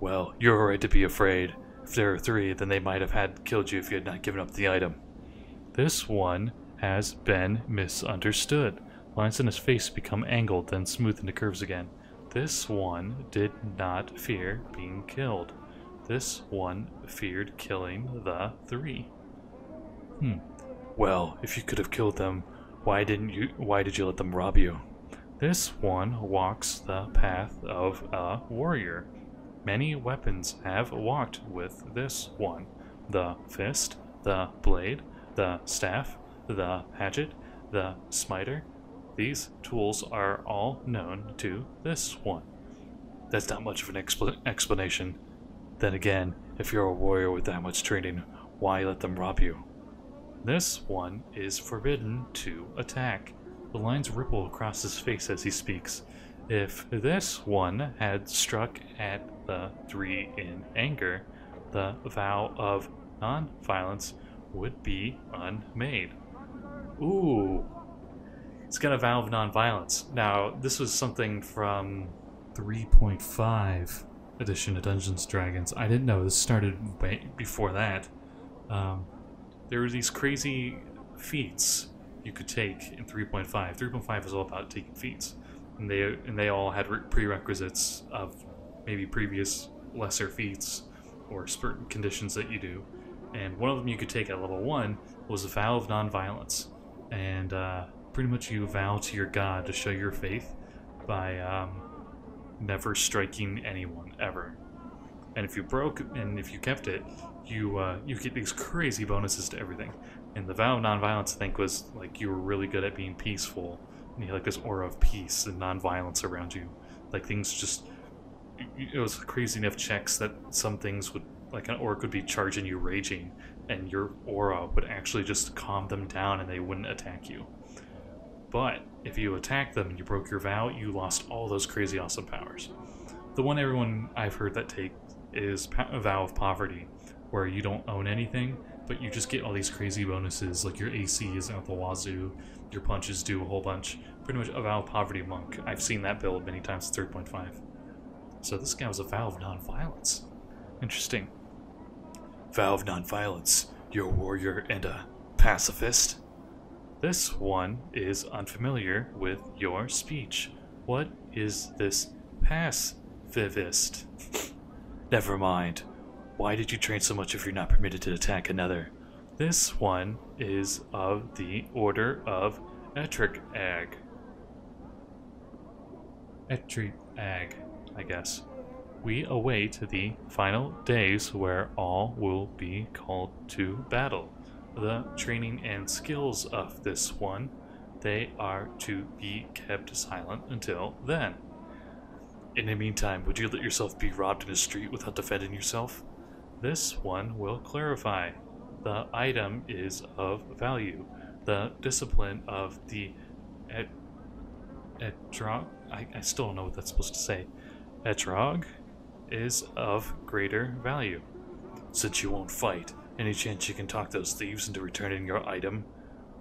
Well, you're right to be afraid. If there are 3, then they might have had killed you if you had not given up the item. This one has been misunderstood. Lines in his face become angled, then smooth into curves again. This one did not fear being killed. This one feared killing the 3. Well, if you could have killed them, why did you let them rob you? This one walks the path of a warrior. Many weapons have walked with this one. The fist, the blade, the staff, the hatchet, the smiter. These tools are all known to this one. That's not much of an explanation. Then again, if you're a warrior with that much training, why let them rob you? This one is forbidden to attack. The lines ripple across his face as he speaks. If this one had struck at the 3 in anger, the vow of non-violence would be unmade. Ooh. It's got a vow of non-violence. Now, this was something from 3.5 edition of Dungeons & Dragons. I didn't know. This started way before that. There were these crazy feats you could take in 3.5. 3.5 is all about taking feats. And they all had prerequisites of maybe previous lesser feats or certain conditions that you do. And one of them you could take at level 1 was a vow of non-violence. And pretty much you vow to your god to show your faith by never striking anyone ever. And if you broke and if you kept it, you get these crazy bonuses to everything. And the vow of non-violence, I think, was like you were really good at being peaceful. And you had like this aura of peace and non-violence around you. Like things just, it was crazy enough checks that some things would, like an orc would be charging you raging, and your aura would actually just calm them down and they wouldn't attack you. But if you attacked them and you broke your vow, you lost all those crazy awesome powers. The one everyone I've heard that take is a vow of poverty, where you don't own anything, but you just get all these crazy bonuses, like your AC is out the wazoo, your punches do a whole bunch. Pretty much a vow of poverty monk. I've seen that build many times at 3.5. So this guy was a vow of non-violence. Interesting. Vow of non-violence. You're a warrior and a pacifist? This one is unfamiliar with your speech. What is this pacifist? Never mind. Why did you train so much if you're not permitted to attack another? This one is of the Order of Etriag. Etriag, I guess. We await the final days where all will be called to battle. The training and skills of this one, they are to be kept silent until then. In the meantime, would you let yourself be robbed in the street without defending yourself? This one will clarify. The item is of value. The discipline of the Etrog, I still don't know what that's supposed to say. Etrog is of greater value. Since you won't fight, any chance you can talk those thieves into returning your item?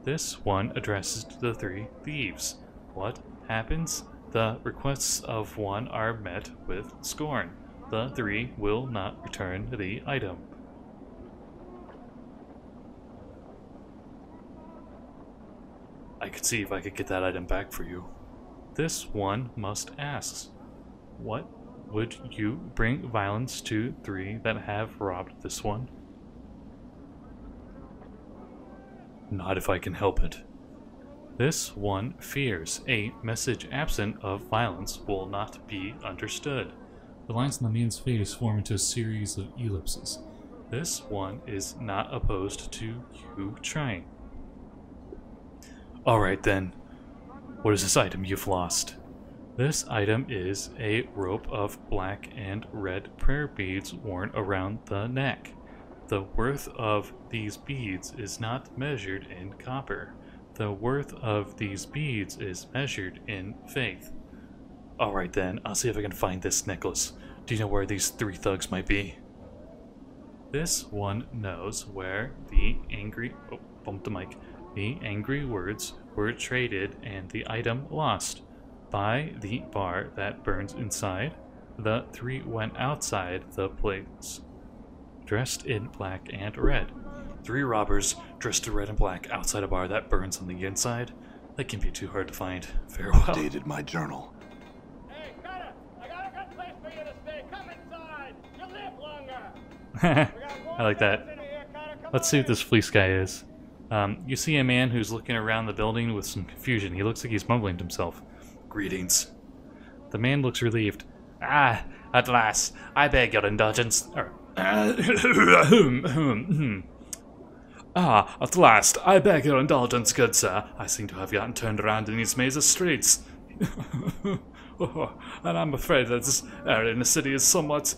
This one addresses to the 3 thieves. What happens? The requests of one are met with scorn. The 3 will not return the item. I could see if I could get that item back for you. This one must ask, what would you bring violence to 3 that have robbed this one? Not if I can help it. This one fears a message absent of violence will not be understood. The lines on the man's face form into a series of ellipses. This one is not opposed to you trying. Alright then, what is this item you've lost? This item is a rope of black and red prayer beads worn around the neck. The worth of these beads is not measured in copper. The worth of these beads is measured in faith. Alright then, I'll see if I can find this necklace. Do you know where these 3 thugs might be? This one knows where the angry... Oh, bumped the mic. The angry words were traded and the item lost. By the bar that burns inside, the 3 went outside the place, dressed in black and red. 3 robbers dressed in red and black outside a bar that burns on the inside? That can be too hard to find. Farewell. Dated my journal. Hey, Carter! I got a good place for you to stay. Come inside. You'll live longer. I like that. Let's see what this fleece guy is. You see a man who's looking around the building with some confusion. He looks like he's mumbling to himself. Greetings. The man looks relieved. Ah, at last. I beg your indulgence. Ah, at last. I beg your indulgence, good sir. I seem to have gotten turned around in these maze of streets. And I'm afraid that this area in the city is somewhat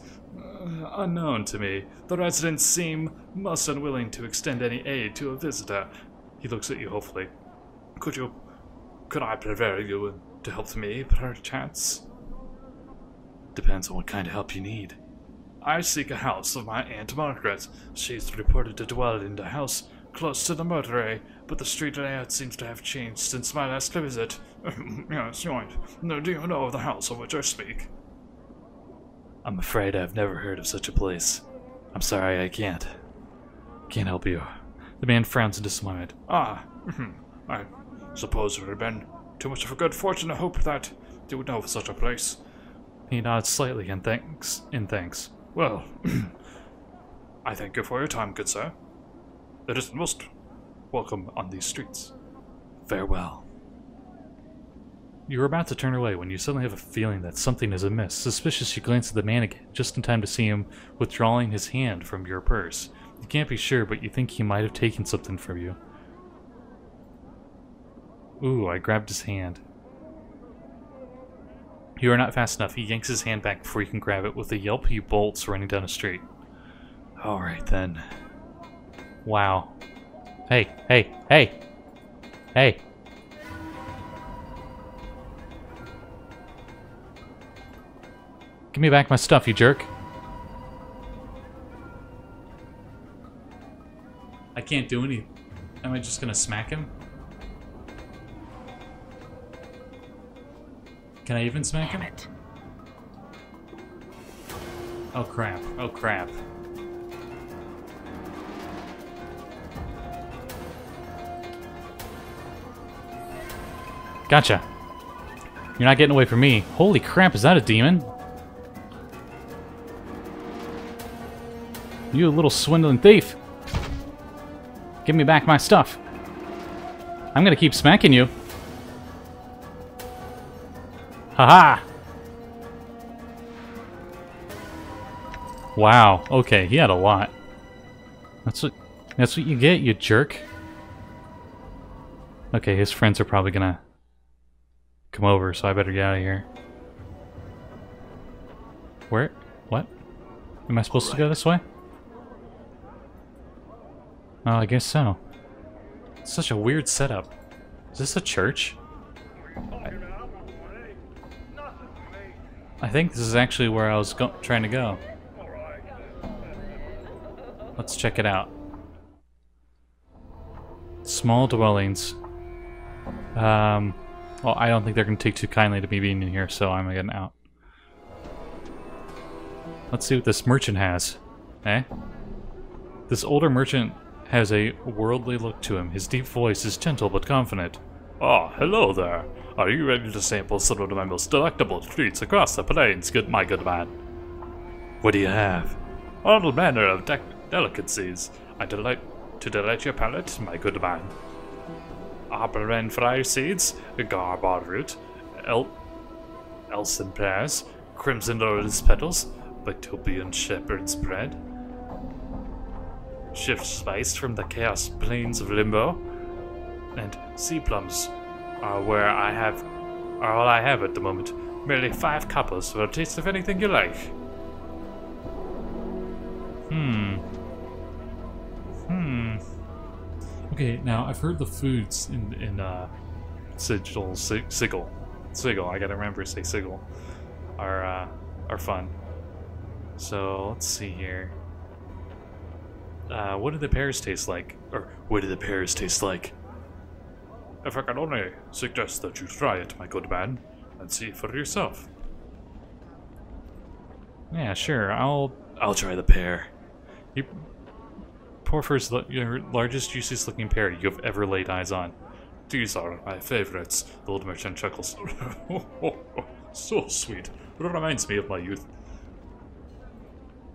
unknown to me. The residents seem most unwilling to extend any aid to a visitor. He looks at you hopefully. Could I prevail you to help me, perchance? Depends on what kind of help you need. I seek a house of my Aunt Margaret. She's reported to dwell in the house close to the motorway, but the street layout seems to have changed since my last visit. Yes, right. No, do you know of the house of which I speak? I'm afraid I've never heard of such a place. I'm sorry, I can't help you. The man frowns in disappointment. I suppose it would have been too much of a good fortune to hope that you would know of such a place. He nods slightly in thanks. Well, I thank you for your time, good sir. It is most welcome on these streets. Farewell. You are about to turn away when you suddenly have a feeling that something is amiss. Suspicious, you glance at the man again, just in time to see him withdrawing his hand from your purse. You can't be sure, but you think he might have taken something from you. Ooh, I grabbed his hand. You are not fast enough. He yanks his hand back before you can grab it. With a yelp, he bolts, running down the street. Alright then. Wow. Hey, hey, hey! Hey! Give me back my stuff, you jerk. I can't do anything. Am I just gonna smack him? Can I even smack him? Oh crap, oh crap. Gotcha. You're not getting away from me. Holy crap, is that a demon? You little swindling thief. Give me back my stuff. I'm gonna keep smacking you. Haha! Wow, okay, he had a lot. That's what you get, you jerk. Okay, his friends are probably gonna come over, so I better get out of here. Where? What? Am I supposed to go this way? Oh, I guess so. It's such a weird setup. Is this a church? I think this is actually where I was trying to go. Let's check it out. Small dwellings. Well, I don't think they're going to take too kindly to me being in here, so I'm getting out. Let's see what this merchant has. Eh? This older merchant has a worldly look to him. His deep voice is gentle but confident. Ah, hello there. Are you ready to sample some of my most delectable treats across the plains, my good man? What do you have? All manner of delicacies. To delight your palate, my good man. Arbor and fry seeds, garbard root, elson pears, crimson lotus petals, Bactopian shepherd's bread, shift spice from the chaos plains of Limbo, and sea plums are all I have at the moment. Merely 5 coppers for a taste of anything you like. Okay, now I've heard the foods in Sigil. Sigil. I gotta remember to say Sigil. Are fun. So let's see here. What do the pears taste like? Or what do the pears taste like? If I can only suggest that you try it, my good man, and see for yourself. Yeah, sure. I'll try the pear. You pour first your largest, juiciest looking pear you've ever laid eyes on. These are my favorites, the old merchant chuckles. So sweet. It reminds me of my youth.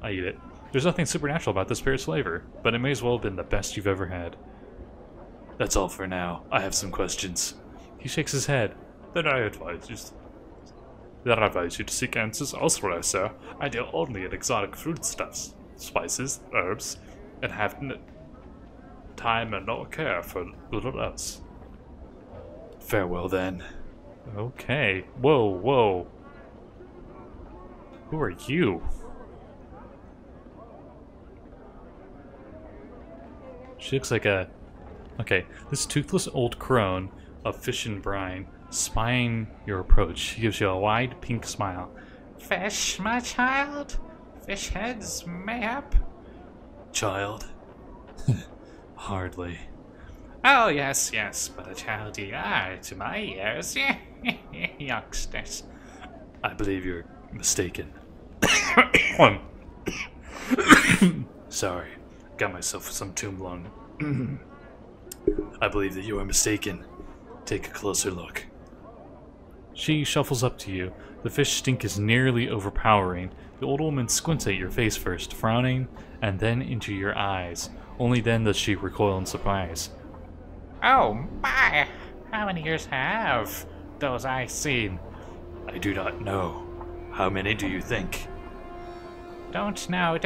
I eat it. There's nothing supernatural about this pear's flavor, but it may as well have been the best you've ever had. That's all for now. I have some questions. He shakes his head. Then I advise you to seek answers elsewhere, sir. I deal only in exotic foodstuffs, spices, herbs, and have time and no care for little else. Farewell, then. Okay. Whoa, whoa. Who are you? She looks like a... Okay, this toothless old crone of fish and brine, spying your approach. She gives you a wide pink smile. Fish, my child? Fish heads, mayhap? Child? Hardly. Oh, yes, yes, but a child you are to my ears. Youngsters. I believe you're mistaken. Sorry, got myself some tomb lung. I believe that you are mistaken. Take a closer look. She shuffles up to you. The fish stink is nearly overpowering. The old woman squints at your face first, frowning, and then into your eyes. Only then does she recoil in surprise. Oh my! How many years have those eyes seen? I do not know. How many do you think? Don't know.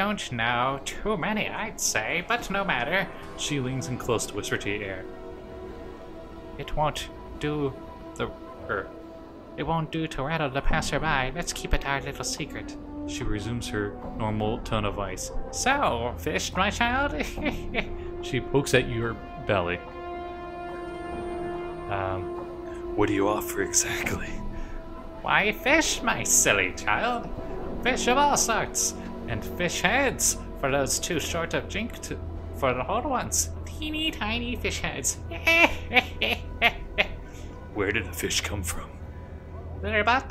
Too many, I'd say, but no matter. She leans in close to whisper to your ear. It won't do to rattle the passerby. Let's keep it our little secret. She resumes her normal tone of voice. So, fish, my child? She pokes at your belly. What do you offer exactly? Why, fish, my silly child. Fish of all sorts. And fish heads, for those too short of jink for the whole ones. Teeny tiny fish heads. Where did the fish come from? They're brought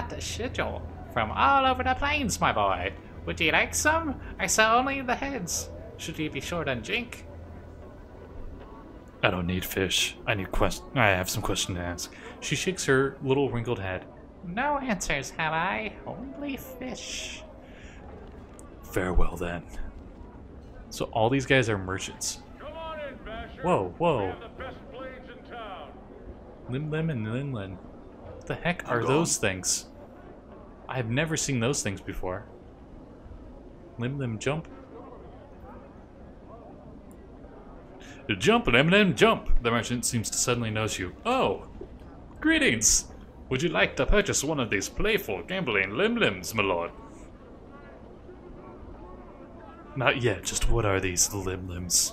to schedule from all over the plains, my boy. Would you like some? I sell only the heads. Should you be short on jink? I don't need fish. I have some questions to ask. She shakes her little wrinkled head. No answers, have I? Only fish. Farewell, then. So all these guys are merchants. Come on in, Basher. Whoa, whoa. We have the best blades in town. Lim and Linlin. What the heck are those things? I've never seen those things before. Lim jump. Jump, Lim jump! The merchant seems to suddenly notice you. Oh! Greetings! Would you like to purchase one of these playful, gambling Lim-Lims, my lord? Not yet, just what are these Lim-Lims?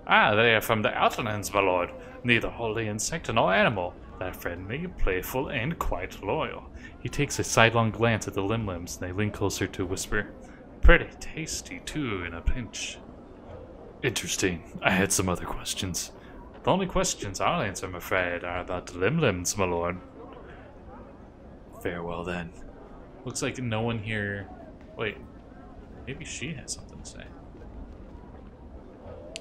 Ah, they are from the Outlands, my lord. Neither wholly insect nor animal. They're friendly, playful, and quite loyal. He takes a sidelong glance at the Lim-Lims, and they lean closer to whisper. Pretty tasty, too, in a pinch. Interesting. I had some other questions. The only questions I'll answer, I'm afraid, are about the Lim-Lims, my lord. Farewell, then. Looks like no one here... Wait. Maybe she has something to say.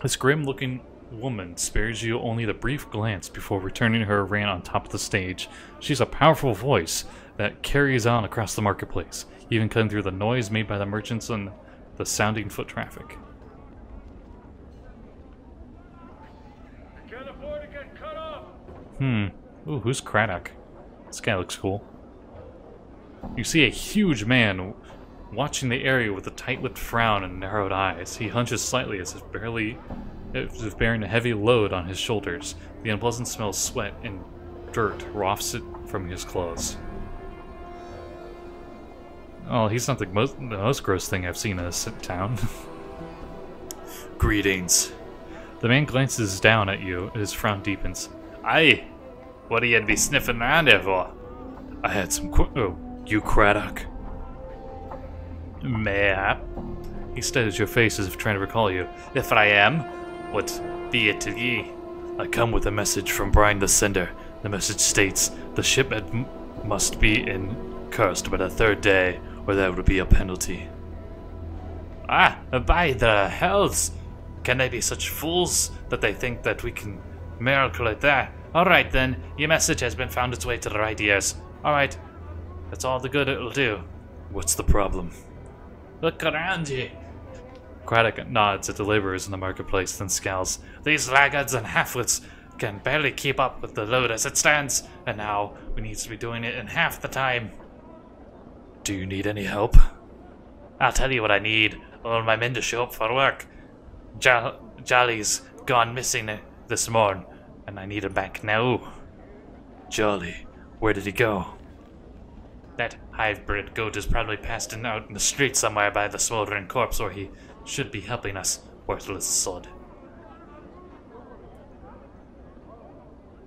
This grim-looking woman spares you only the brief glance before returning to her rant on top of the stage. She's a powerful voice that carries on across the marketplace, even cutting through the noise made by the merchants and the sounding foot traffic. Can't afford to get cut off. Ooh, who's Craddock? This guy looks cool. You see a huge man watching the area with a tight-lipped frown and narrowed eyes. He hunches slightly as if bearing a heavy load on his shoulders. The unpleasant smell of sweat and dirt wafts it from his clothes. Oh, he's not the most gross thing I've seen in this town. Greetings. The man glances down at you, his frown deepens. Aye, What do you be sniffing around here for? I had some oh, you Craddock. Mayhap. He studies your face as if trying to recall you. If I am, what be it to ye? I come with a message from Brian the Sender. The message states, the shipment must be in cursed by the third day, or there would be a penalty. Ah, by the hells! Can they be such fools that they think that we can miracle it there? Alright then, your message has been found its way to the right ears. Alright, that's all the good it'll do. What's the problem? Look around you. Craddock nods at the laborers in the marketplace, then scowls. These laggards and halfwits can barely keep up with the load as it stands, and now we need to be doing it in half the time. Do you need any help? I'll tell you what I need. All my men to show up for work. Jolly's gone missing this morning, and I need him back now. Jolly? Where did he go? That Hive-bred goat is probably passed out in the street somewhere by the smoldering corpse, or he should be helping us, worthless sod.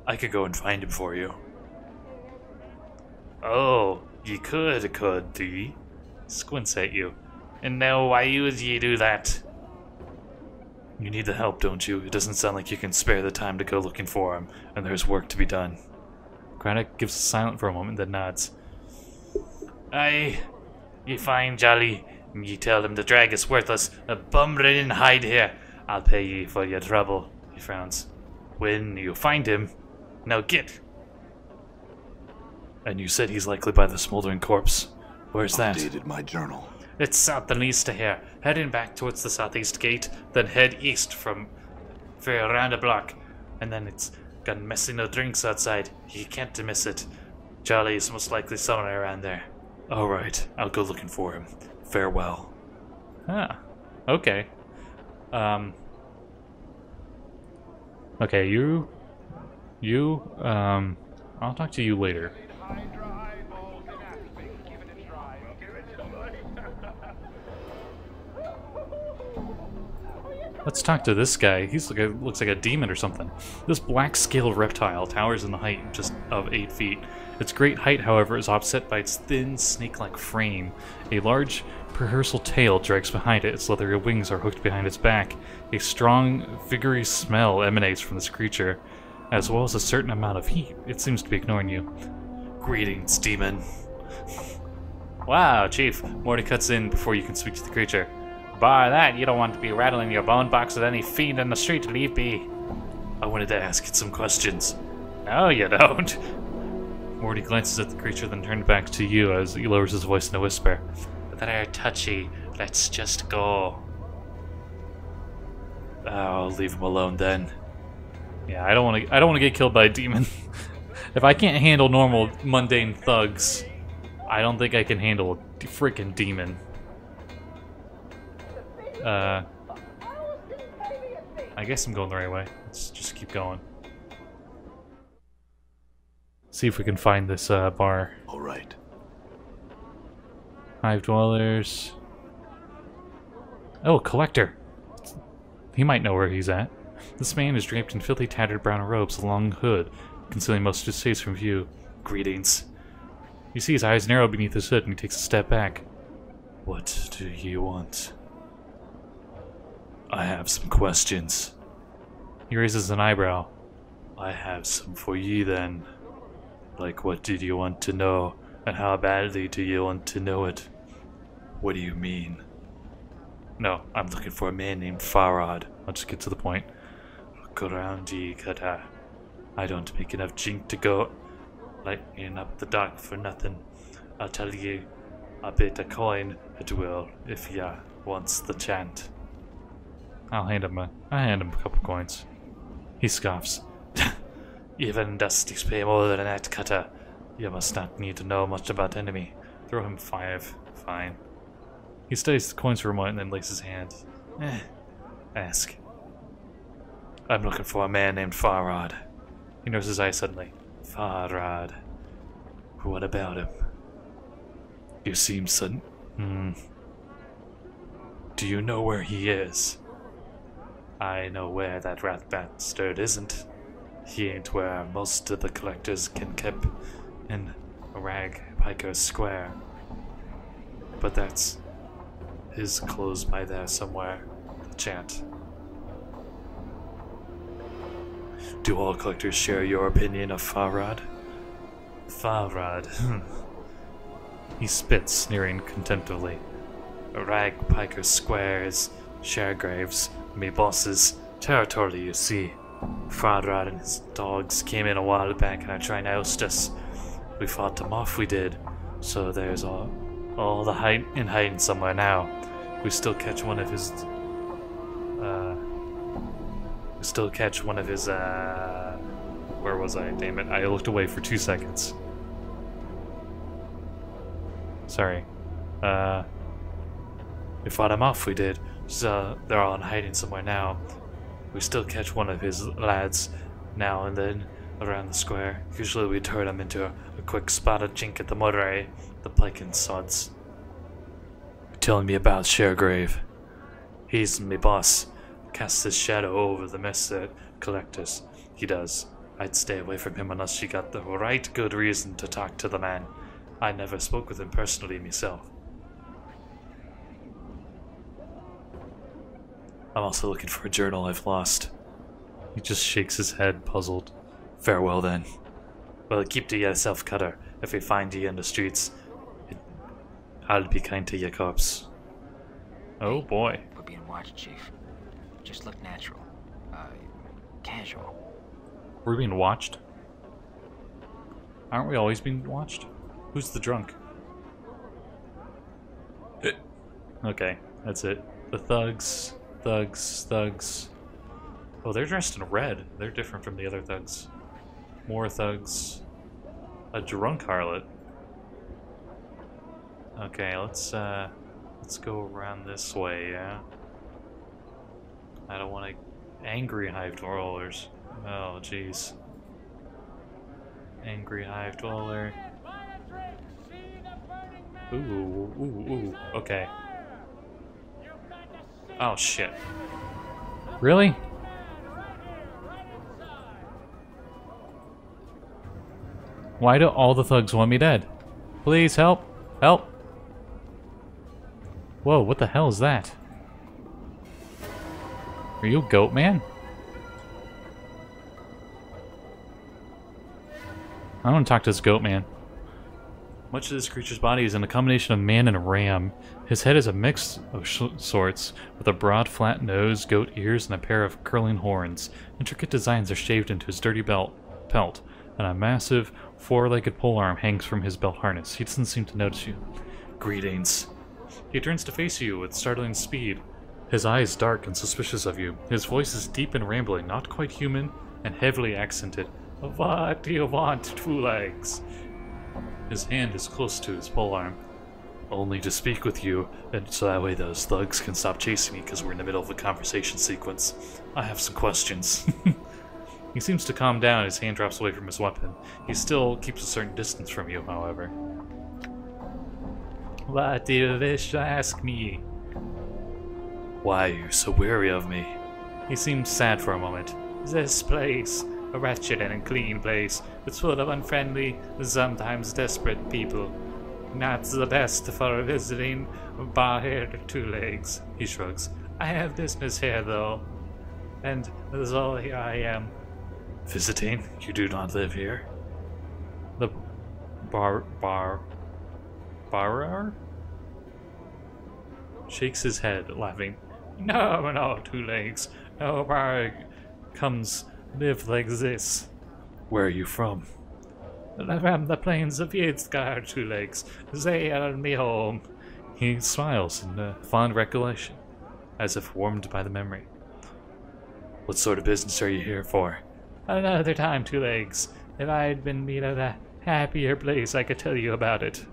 I could go and find him for you. Oh, ye could ye? Squints at you. And now why would ye do that? You need the help, don't you? It doesn't sound like you can spare the time to go looking for him, and there's work to be done. Craddock gives silent for a moment, then nods. Aye, ye find Jolly, ye tell him the drag is worthless, a bum-ridden hide here. I'll pay ye for your trouble, he frowns. When you find him, now get. And you said he's likely by the smoldering corpse. Where's that? Updated my journal. It's south and east of here, heading back towards the southeast gate, then head east for around a block, and then it's got messing no drinks outside. You can't miss it. Jolly's most likely somewhere around there. Alright, I'll go looking for him. Farewell. Ah, okay. Okay, I'll talk to you later. Let's talk to this guy. He's looks like a demon or something. This black scaled reptile towers in the height just of 8 feet. Its great height, however, is offset by its thin, snake-like frame. A large, prehensile tail drags behind it. Its leathery wings are hooked behind its back. A strong, vigorous smell emanates from this creature, as well as a certain amount of heat. It seems to be ignoring you. Greetings, demon. Wow, Chief. Morty cuts in before you can speak to the creature. Bar that, you don't want to be rattling your bone box with any fiend in the street to leave be. I wanted to ask it some questions. No, you don't. Morty glances at the creature, then turns back to you as he lowers his voice in a whisper. They're touchy. Let's just go. I'll leave him alone then. Yeah, I don't want to get killed by a demon. If I can't handle normal, mundane thugs, I don't think I can handle a freaking demon. I guess I'm going the right way. Let's just keep going. See if we can find this bar. All right. Hive dwellers. Oh, collector. He might know where he's at. This man is draped in filthy, tattered brown robes, a long hood, concealing most of his face from view. Greetings. You see his eyes narrow beneath his hood, and he takes a step back. What do you want? I have some questions. He raises an eyebrow. I have some for ye then. Like, what did you want to know, and how badly do you want to know it? What do you mean? No, I'm looking for a man named Farad. I'll just get to the point. Look around ye, Kata. I don't make enough jink to go lighting up the dark for nothing. I'll tell ye, I bet a coin it will, if ya wants the chant. I'll hand him a couple coins. He scoffs. Even Dusty's pay more than that, Kata. You must not need to know much about enemy. Throw him 5. Fine. He studies the coins for a moment and then lays his hand. Ask. I'm looking for a man named Farad. He narrows his eyes suddenly. Farad. What about him? You seem sudden. Do you know where he is? I know where that rat bastard isn't. He ain't where most of the collectors can keep in Rag Piker Square. But that's his close by there somewhere. Chat. Do all collectors share your opinion of Farad? Farad. He spits, sneering contemptuously. Rag Piker Square is Sharegrave's, me boss's territory, you see. Farad and his dogs came in a while back and are trying to oust us. We fought them off, we did. So there's all the hiding somewhere now. We still catch one of his where was I? Damn it, I looked away for 2 seconds. Sorry. We fought him off, we did. So they're all in hiding somewhere now. We still catch one of his lads now and then around the square. Usually we turn him into a quick spotted chink at the motorway, the Pikin sods. Telling me about Sharegrave. He's me boss. Casts his shadow over the mess that collectors. He does. I'd stay away from him unless she got the right good reason to talk to the man. I never spoke with him personally myself. I'm also looking for a journal I've lost. He just shakes his head, puzzled. Farewell then. Well, keep to yourself, Cutter. If we find ye in the streets, I'll be kind to your corpse. Oh boy. We're being watched, Chief. Just look natural. Casual. We're being watched? Aren't we always being watched? Who's the drunk? Okay, that's it. The thugs. Oh, they're dressed in red. They're different from the other thugs. More thugs. A drunk harlot. Okay, let's go around this way, yeah? I don't want to... Angry Hive dwellers. Oh, jeez. Angry Hive dweller. Ooh, okay. Oh, shit. Really? Why do all the thugs want me dead? Please help! Help! Whoa, what the hell is that? Are you a goat man? I want to talk to this goat man. Much of this creature's body is in a combination of man and a ram. His head is a mix of sorts, with a broad, flat nose, goat ears, and a pair of curling horns. Intricate designs are shaved into his dirty pelt, and a massive, four-legged polearm hangs from his belt harness. He doesn't seem to notice you. Greetings. He turns to face you with startling speed. His eyes dark and suspicious of you. His voice is deep and rambling, not quite human, and heavily accented. What do you want, Two Legs? His hand is close to his polearm. Only to speak with you, and so that way those thugs can stop chasing me because we're in the middle of a conversation sequence. I have some questions. He seems to calm down. His hand drops away from his weapon. He still keeps a certain distance from you, however. What do you wish to ask me? Why are you so weary of me? He seemed sad for a moment. This place, a wretched and unclean place, it's full of unfriendly, sometimes desperate people. Not the best for visiting bar-haired Two Legs, he shrugs. I have business here, though, and so here I am. Visiting? You do not live here? The Powerup? Shakes his head, laughing. No, Two Legs. No bar comes live like this. Where are you from? From the plains of Yidgard, Two Legs. They are me home. He smiles in fond recollection, as if warmed by the memory. What sort of business are you here for? Another time, Two Legs. If I had been made at a happier place, I could tell you about it.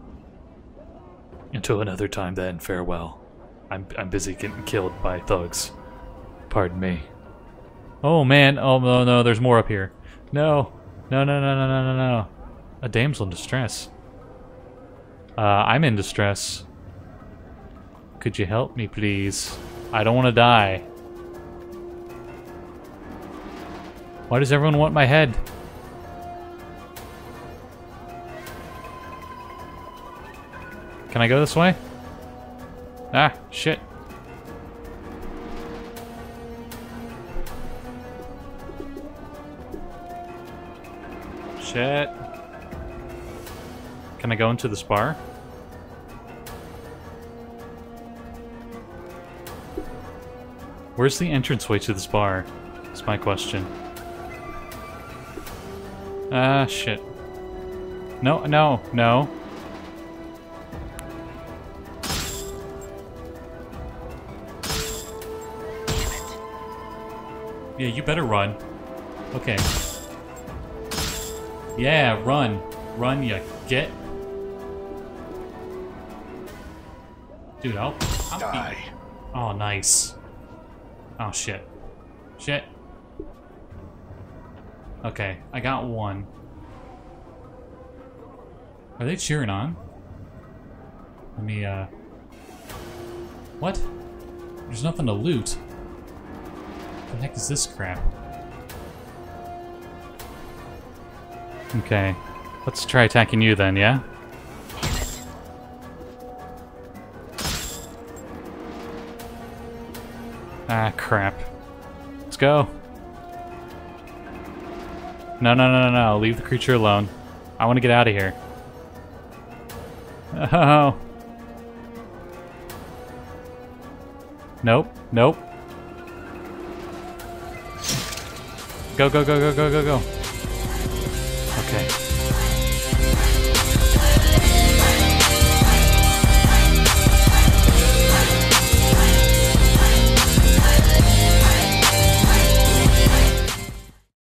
Until another time, then. Farewell. I'm busy getting killed by thugs. Pardon me. Oh man! Oh no! There's more up here. No! A damsel in distress. I'm in distress. Could you help me, please? I don't want to die. Why does everyone want my head? Can I go this way? Ah, shit. Shit. Can I go into this bar? Where's the entranceway to this bar? That's my question. Ah, shit. No, no, no. Yeah, you better run. Okay. Yeah, run. Run, you get. Dude, I'll Die. be... Oh, nice. Oh, shit. Shit. Okay, I got one. Are they cheering on? Let me, What? There's nothing to loot. What the heck is this crap? Okay. Let's try attacking you then, yeah? Ah, crap. Let's go. No, no, no, no, no. Leave the creature alone. I want to get out of here. Oh. Nope. Nope. Go, go, go, go, go, go, go. Okay.